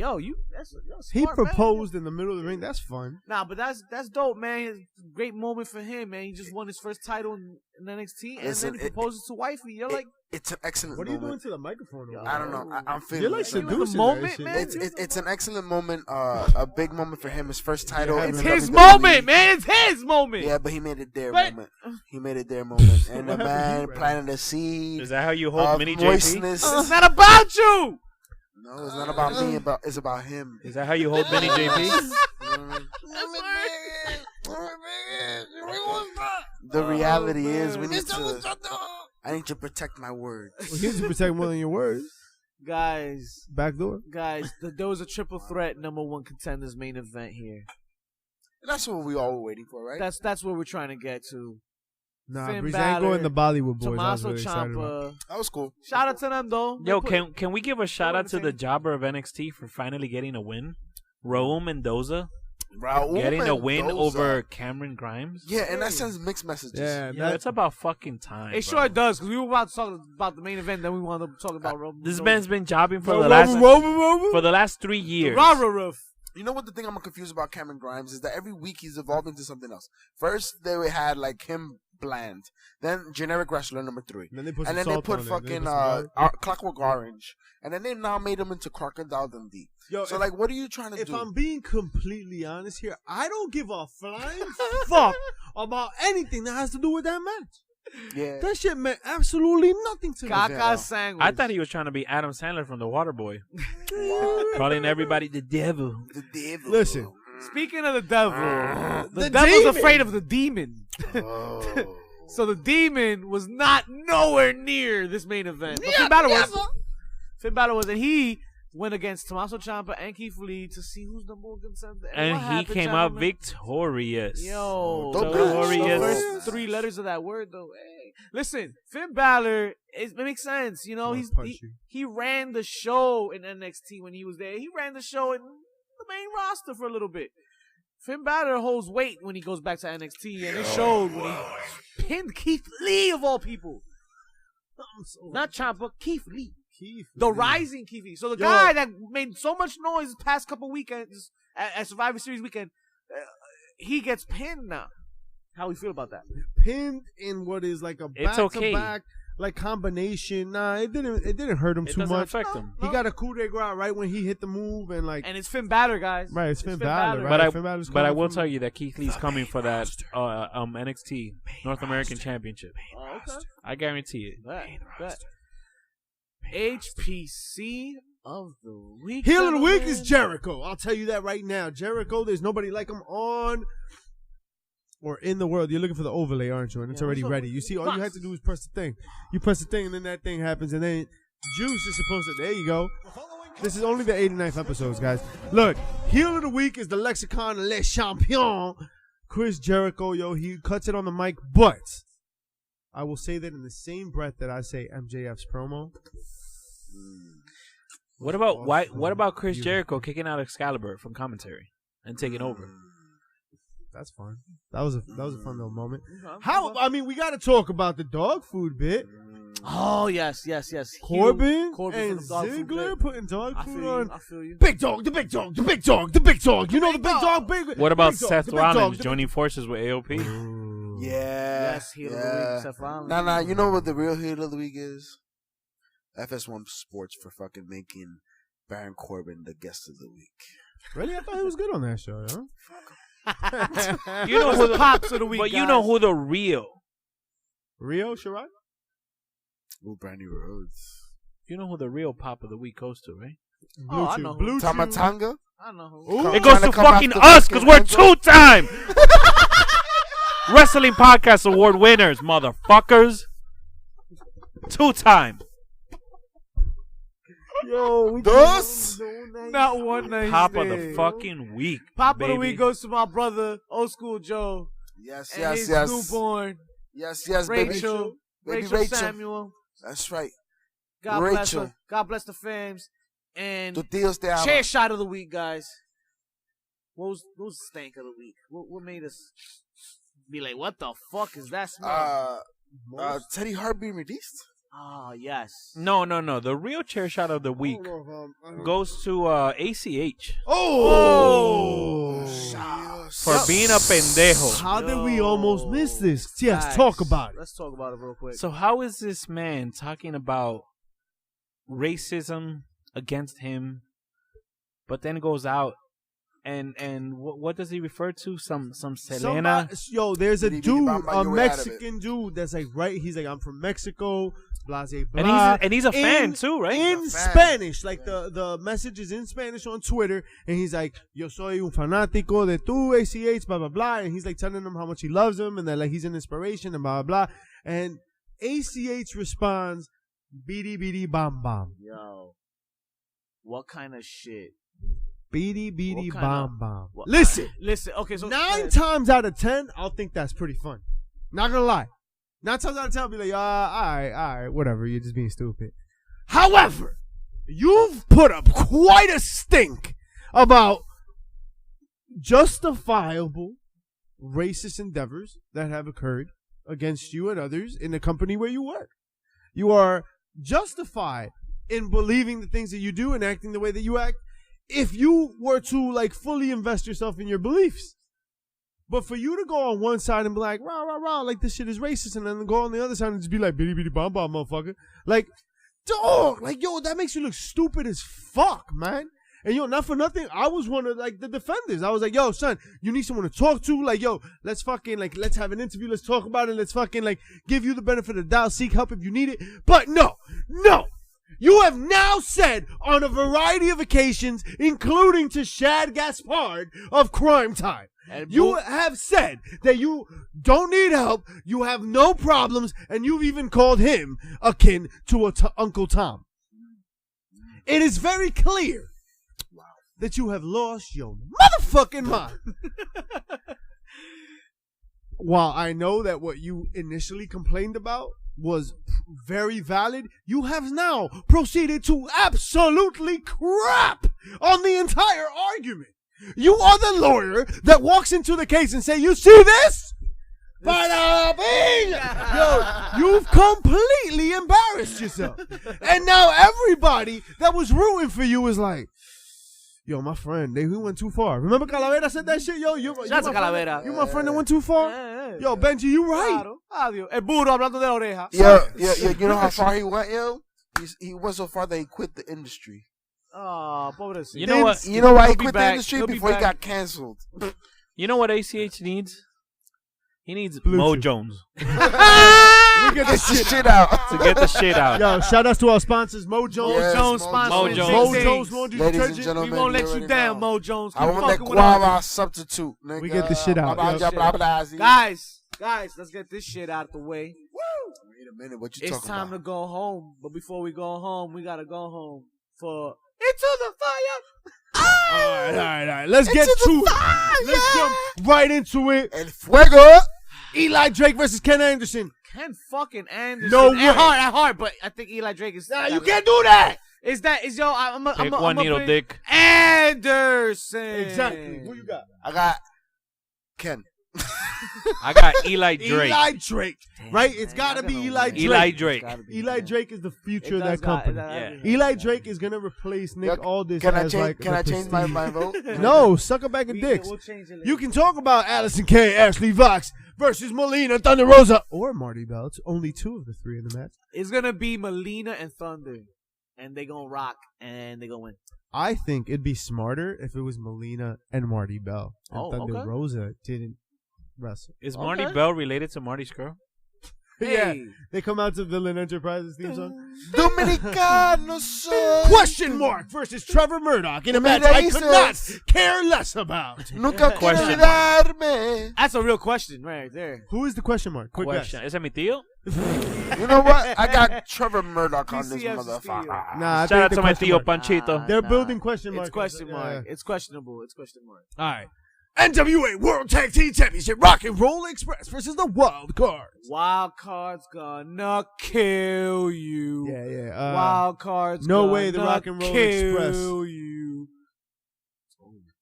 A: that's
D: he
A: smart,
D: proposed
A: man.
D: in the middle of the ring. That's fun.
A: Nah, but that's dope, man. It's a great moment for him, man. He just won his first title in NXT, and then he proposes to wifey. You're like,
B: it's an excellent
D: what are you
B: moment.
D: doing to the microphone?
B: I don't know. I'm feeling
D: You're like seducing
A: moment,
D: that
A: man.
D: shit.
B: It's an excellent moment, a big moment for him. His first title.
D: Yeah,
B: in
A: it's
B: the
A: his
B: WWE.
A: moment, man. It's his moment.
B: Yeah, but he made it their
A: But-
B: moment. He made it their moment, and the
D: What happened
B: man
D: to you,
B: planted a seed.
E: Is that how you hold Mini JP?
B: moistness.
A: It's not about you.
B: No, it's not about me. It's about him.
E: Is that how you hold Mini JP?
B: The reality is, I need to protect my words.
D: Well, he needs to protect more than your words.
A: Guys,
D: Back door.
A: there was a triple threat #1 contenders main event here.
B: That's what we all were waiting for, right?
A: That's where we're trying to get to.
D: Nah,
A: Finn
D: Breeze
A: Balor,
D: ain't going the Bollywood boys. I was
A: Tommaso
D: really excited about.
A: Ciampa.
B: That was cool.
A: Shout out to them though.
E: Yo,
A: They put-
E: can we give a shout out to the jobber of NXT for finally getting a win? Raul Mendoza
B: Raul
E: getting a win
B: Mendoza.
E: over Cameron Grimes.
B: Yeah, and that sends mixed messages.
D: Yeah,
E: Yeah, it's about fucking time.
A: It
E: bro.
A: sure does, because we were about to talk about the main event, then we wanted to talk about
E: This man's been jobbing for
D: Ro-
E: the
D: ro-
E: last 3 years.
A: Rah-rah-ruff.
B: You know what the thing I'm confused about Cameron Grimes is that every week he's evolving to something else. First they had like him bland, then generic wrestler #3,
D: And then they put,
B: and then they put fucking Clockwork Orange, and then they now made him into Crocodile Dundee.
D: Yo,
B: So like, what are you trying to
D: if
B: do?
D: I'm being completely honest here, I don't give a flying fuck about anything that has to do with that match.
B: Yeah,
D: That shit meant absolutely nothing to me.
A: Caca sandwich.
E: I thought he was trying to be Adam Sandler from The Waterboy, calling everybody the devil.
B: the devil.
D: Listen.
A: Speaking of the devil, the
D: The
A: devil's
D: demon.
A: afraid of the demon.
B: Oh.
A: So the demon was not nowhere near this main event. But Finn Balor was, and he went against Tommaso Ciampa and Keith Lee to see who's #1 contender.
E: And
A: what
E: he
A: happened,
E: came out
A: gentlemen?
E: victorious.
A: Yo,
B: Don't
A: the
E: Victorious.
A: first 3 letters of that word, though. Hey, listen, Finn Balor, it makes sense. You know,
D: I'll
A: he's
D: punch you.
A: he ran the show in NXT when he was there. He ran the show in the main roster for a little bit. Finn Balor holds weight when he goes back to NXT, and it showed when he pinned Keith Lee of all people. Not Ciampa, Keith Lee. The rising Keith Lee. So the guy that made so much noise the past couple weekends at Survivor Series weekend, he gets pinned now. How we feel about that?
D: Pinned in what is like a
E: It's okay.
D: back-to-back like combination. Nah, it didn't hurt him
E: It
D: too
E: doesn't
D: much.
E: affect him.
D: He got a coup de grace right when he hit the move and like.
A: And it's Finn Balor, guys.
D: Right, it's Finn Balor, right?
E: But
D: Finn Balor's
E: I
D: coming
E: will
D: from-
E: tell you that Keith Lee's coming for that NXT North American Championship.
A: Oh, okay.
E: I guarantee it.
A: Bet. HPC of the week.
D: Heel of the week
A: gentlemen.
D: is Jericho. I'll tell you that right now. Jericho, there's nobody like him on or in the world. You're looking for the overlay, aren't you? And it's already ready. You see, all you have to do is press the thing. You press the thing, and then that thing happens, and then Juice is supposed to. There you go. This is only the 89th episodes, guys. Look, heel of the week is the Lexicon Les Champions, Chris Jericho. Yo, he cuts it on the mic, but I will say that in the same breath that I say MJF's promo.
E: What about Chris Jericho kicking out Excalibur from commentary and taking over?
D: That's fun. That was a fun little moment. We got to talk about the dog food bit.
A: Oh, yes.
D: Corbin
A: for
D: and
A: the dog food
D: Ziggler
A: bit.
D: putting dog food on.
A: I feel you.
D: Big dog, the big dog, the big dog, the big dog. You know the big dog, big.
E: What about
D: big dog,
E: Seth
D: the big
E: Rollins
D: dog, the
E: joining forces with AOP?
B: Yeah.
A: Yes, heel of the week, Seth Rollins.
B: Nah, you know what the real heel of the week is? FS1 Sports for fucking making Baron Corbin the guest of the week.
D: Really, I thought he was good on that show. Huh?
E: You know who the
A: pops of the week,
E: but you
A: guys.
E: know who the real.
D: Rio Shirai?
B: Ooh, Brandy Rhodes.
E: You know who the real pop of the week goes to, right?
A: Oh, I know who.
D: Blue Chew.
B: Tamatanga?
A: I know who.
D: Ooh.
E: It goes to fucking us because we're 2-time Wrestling Podcast Award winners, motherfuckers. 2-time.
D: Yo, we
B: Dos?
A: Not one nice
E: Pop
A: day.
E: of the fucking week.
A: Pop
E: baby.
A: of the week goes to my brother, Old School Joe.
B: Yes,
A: And
B: yes,
A: his
B: yes.
A: newborn,
B: Yes, baby.
A: Rachel.
B: Baby
A: Rachel
B: Rachel.
A: Samuel.
B: That's right.
A: God bless
B: Rachel.
A: her. God bless the fams. And
B: Tu tíos te aman.
A: chair shot of the week, guys. What was the stank of the week? What made us be like, what the fuck is that smell?
B: Teddy Hart being released?
A: Oh, yes.
E: No. The real chair shot of the week goes to ACH.
D: Oh!
E: For being a pendejo.
D: How did we almost miss this? Yes,
A: Facts.
D: talk about it.
A: Let's talk about it real quick.
E: So how is this man talking about racism against him, but then goes out and what does he refer to? Some Selena?
D: There's a
B: Bidi,
D: dude,
B: bamba,
D: a
B: you way out of
D: Mexican dude that's like he's like, I'm from Mexico, blase blah.
E: And he's a fan too, right?
D: In Spanish, like the message is in Spanish on Twitter, and he's like, yo soy un fanático de tu ACH, blah blah blah, and he's like telling them how much he loves them and that like he's an inspiration and blah blah blah, and ACH responds, bidi bidi bam bam.
A: Yo, what kind of shit?
D: Beady beady bomb bomb.
A: What?
D: Listen.
A: Okay, so
D: 9 times out of 10, I'll think that's pretty fun. Not gonna lie. 9 times out of 10, I'll be like, all right, whatever. You're just being stupid. However, you've put up quite a stink about justifiable racist endeavors that have occurred against you and others in the company where you work. You are justified in believing the things that you do and acting the way that you act if you were to like fully invest yourself in your beliefs. But for you to go on one side and be like, rah, rah, rah, like this shit is racist, and then go on the other side and just be like, bitty, bitty, bomb, bomb, motherfucker. Like, dog, like, yo, that makes you look stupid as fuck, man. And yo, not for nothing, I was one of like the defenders. I was like, yo, son, you need someone to talk to. Like, yo, let's fucking like, let's have an interview. Let's talk about it. Let's fucking like give you the benefit of the doubt, seek help if you need it. But no. You have now said on a variety of occasions, including to Shad Gaspard of Crime Time, you have said that you don't need help, you have no problems, and you've even called him akin to Uncle Tom. It is very clear that you have lost your motherfucking mind. While I know that what you initially complained about was very valid, you have now proceeded to absolutely crap on the entire argument. You are the lawyer that walks into the case and say, you see this? Bada bing! Yo, you've completely embarrassed yourself. And now everybody that was rooting for you is like, yo, my friend, we went too far. Remember Calavera said that shit? Yo,
A: Shout out to Calavera.
D: You my friend that went too far? Yo, Benji, you right.
A: Claro. Adiós. El burro hablando de la oreja.
B: Yo, you know how far he went, yo? He went so far that he quit the industry.
A: Oh, pobrecito.
E: You know what?
B: You know why he quit the
A: back.
B: industry? Before he got canceled.
E: You know what ACH needs? He needs
D: Bluetooth.
E: Mo Jones.
D: We get this shit
B: out.
E: To get the shit out.
D: Yo, shout outs to our sponsors, Mo Jones.
B: Yes,
A: Jones
B: Mo
A: sponsor.
E: Jones.
D: Mo Jones laundry
B: Ladies and
D: detergent.
B: gentlemen,
A: We won't let you
B: already
A: down,
B: know.
A: Mo Jones.
B: I
A: Keep
B: want that
A: fucking with us.
B: guava substitute, nigga.
D: We get the shit out.
A: Guys, let's get this shit out of the way.
B: Wait a minute, what you
A: It's
B: talking
A: time
B: about?
A: to go home. But before we go home, we gotta go home for Into the Fire.
D: All right. Let's get to it. Let's jump right into it.
B: El Fuego.
D: Eli Drake versus Ken Anderson.
A: Ken fucking Anderson.
D: No way.
A: At heart, but I think Eli Drake is.
D: Nah, you can't do that.
E: Pick one needle dick.
A: Anderson.
D: Exactly. Who you got?
B: I got Ken.
E: I got Eli Drake.
D: Eli Drake. Right? It's got to be Eli Drake.
E: Eli Drake.
D: Eli Drake is the future of that company.
E: Yeah.
D: Eli Drake is going to replace Nick Aldis
B: Can I
D: as
B: change?
D: like
B: Can I
D: the
B: change my
D: prestige.
B: vote?
D: No, suck a bag of dicks.
A: We'll change it later.
D: You can talk about Allison Kay, Ashley Vox versus Melina, Thunder Rosa, or Marty Bell. It's only 2 of the 3 in the match.
A: It's gonna be Melina and Thunder, and they gonna rock, and they gonna win.
D: I think it'd be smarter if it was Melina and Marty Bell. And
A: Oh,
D: Thunder
A: okay.
D: Rosa didn't wrestle.
E: Is Marty Bell related to Marty's girl?
D: Yeah,
A: Hey.
D: they come out to Villain Enterprises theme song.
B: Dominicano soy.
D: Question mark versus Trevor Murdoch in a match I could not care less about.
B: Nunca quiero
E: Question mark.
B: olvidarme.
A: That's a real question right there.
D: Who is the question mark? Quick
E: Question. Is that mi tío?
B: You know what? I got Trevor Murdoch on this
A: PCS
B: motherfucker.
D: guess. Nah, I
E: Shout out
D: think
E: to my
D: the
E: tío
D: question mark.
E: Panchito.
D: They're
A: Nah.
D: building question mark.
A: It's question mark.
D: Yeah.
A: It's questionable. It's question mark.
D: All right. NWA World Tag Team Championship Rock and Roll Express versus the Wild Cards.
A: Wild Cards gonna kill you.
D: Yeah.
A: Wild Cards.
D: No
A: gonna
D: way the Rock and Roll Express.
A: Kill you.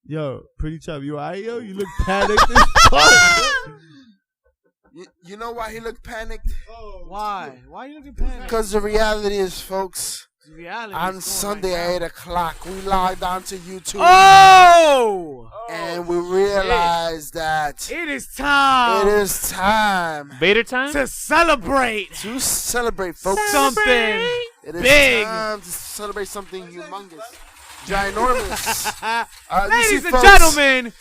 D: Yo, Pretty Chub, you alright, yo? You look panicked as fuck.
B: You know why he looked panicked?
A: Why? Why are you looking panicked?
B: Because the reality is, folks,
A: Reality
B: on
A: is
B: Sunday
A: right
B: at 8 o'clock, we logged onto YouTube.
A: Oh!
B: And we realized that
A: It is time.
B: it is time
E: Vader time?
A: to celebrate
B: to celebrate, folks.
A: something.
B: It is
A: big.
B: time to celebrate something humongous, ginormous.
A: Ladies and gentlemen,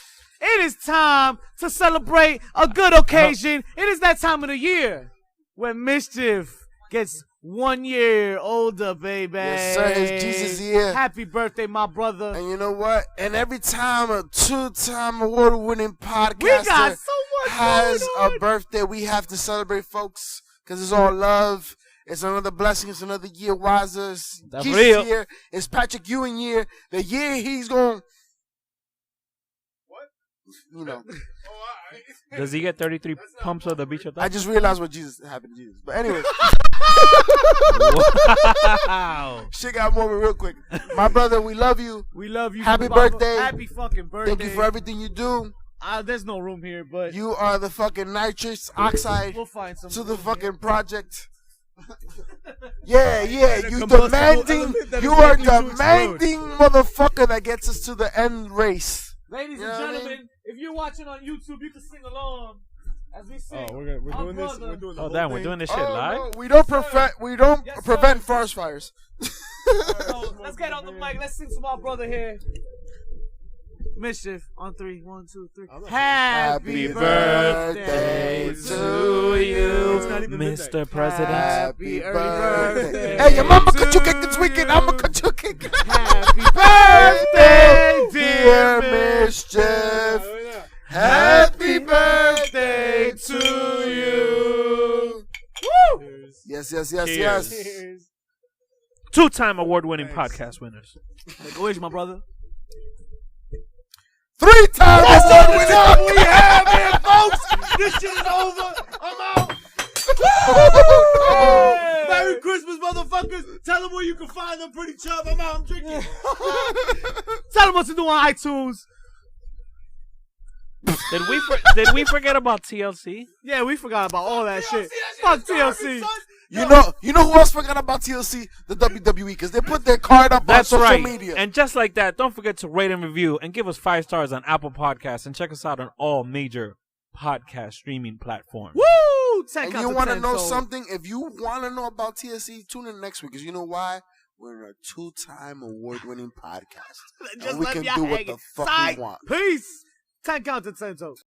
A: it is time to celebrate a good occasion. It is that time of the year when Mischief gets 1 year older, baby.
B: Yes, sir. It's Jesus' year.
A: Happy birthday, my brother.
B: And you know what? And every time a two-time award-winning
A: We got
B: podcaster
A: so much
B: has
A: going
B: a
A: on.
B: birthday, we have to celebrate, folks, because it's all love. It's another blessing. It's another year wiser. It's
E: That's
B: Jesus'
E: real.
B: year. It's Patrick Ewing year. The year he's going. What? You know.
E: Does he get 33 pumps of the beach of
B: I just realized what Jesus happened to Jesus. But anyway,
E: Wow.
B: shit got moving real quick. My brother, we love you.
A: We love you.
B: Happy
A: Papa.
B: birthday.
A: Happy fucking birthday.
B: Thank you for everything you do.
A: There's no room here, but
B: You are the fucking nitrous oxide
A: we'll find some
B: to the
A: room
B: fucking project. Yeah, you
D: combustible
B: demanding.
D: element that
B: You
D: is
B: are
D: likely to
B: demanding, motherfucker, that gets us to the end race.
A: here. Ladies
B: You
A: and
B: know what I
A: gentlemen,
B: mean?
A: if you're watching on YouTube, you can sing along as we sing.
D: Oh, we're
A: Our
D: doing this.
A: brother.
D: We're doing the
E: Oh,
D: whole
E: damn,
D: thing.
E: we're doing this shit
B: Oh,
E: live?
B: no, we don't prevent. We don't
A: Yes, sir.
B: prevent forest fires.
A: So, let's get on the mic. Let's sing to my brother here. Mischief on 3. 1, 2, 3.
B: Happy birthday to you.
D: It's not even midnight.
E: Mr. President.
B: Happy
A: early
B: birthday.
A: birthday
B: Hey, your mama
A: to
B: cut you cake this weekend. I'ma cut you cake.
A: Happy birthday, dear
B: Mischief. Happy birthday to you.
A: Woo!
B: Yes.
E: Cheers. Two-time award-winning podcast winners.
A: Make a wish, my brother.
B: 3-time award winner.
D: We have it, folks. This shit is over. I'm out. Merry Christmas, motherfuckers. Tell them where you can find them. Pretty Chub. I'm out. I'm drinking.
A: Tell them what to do on iTunes.
E: Did we forget about TLC?
A: Yeah, we forgot about all that shit. Fuck TLC.
B: You know who else forgot about TLC? The WWE, because they put their card up
E: That's
B: on social
E: right.
B: media.
E: And just like that, don't forget to rate and review and give us 5 stars on Apple Podcasts and check us out on all major podcast streaming platforms.
A: Woo! 10
B: And
A: count
B: you
A: to
B: want to
A: 10,
B: know
A: so-
B: something? If you want to know about TLC, tune in next week, because you know why? We're a 2-time award-winning podcast.
A: Just
B: And we
A: let
B: can
A: me
B: do what
A: hang
B: the
A: it.
B: fuck
A: Psych.
B: we want.
A: Peace. 10 count to 10, so.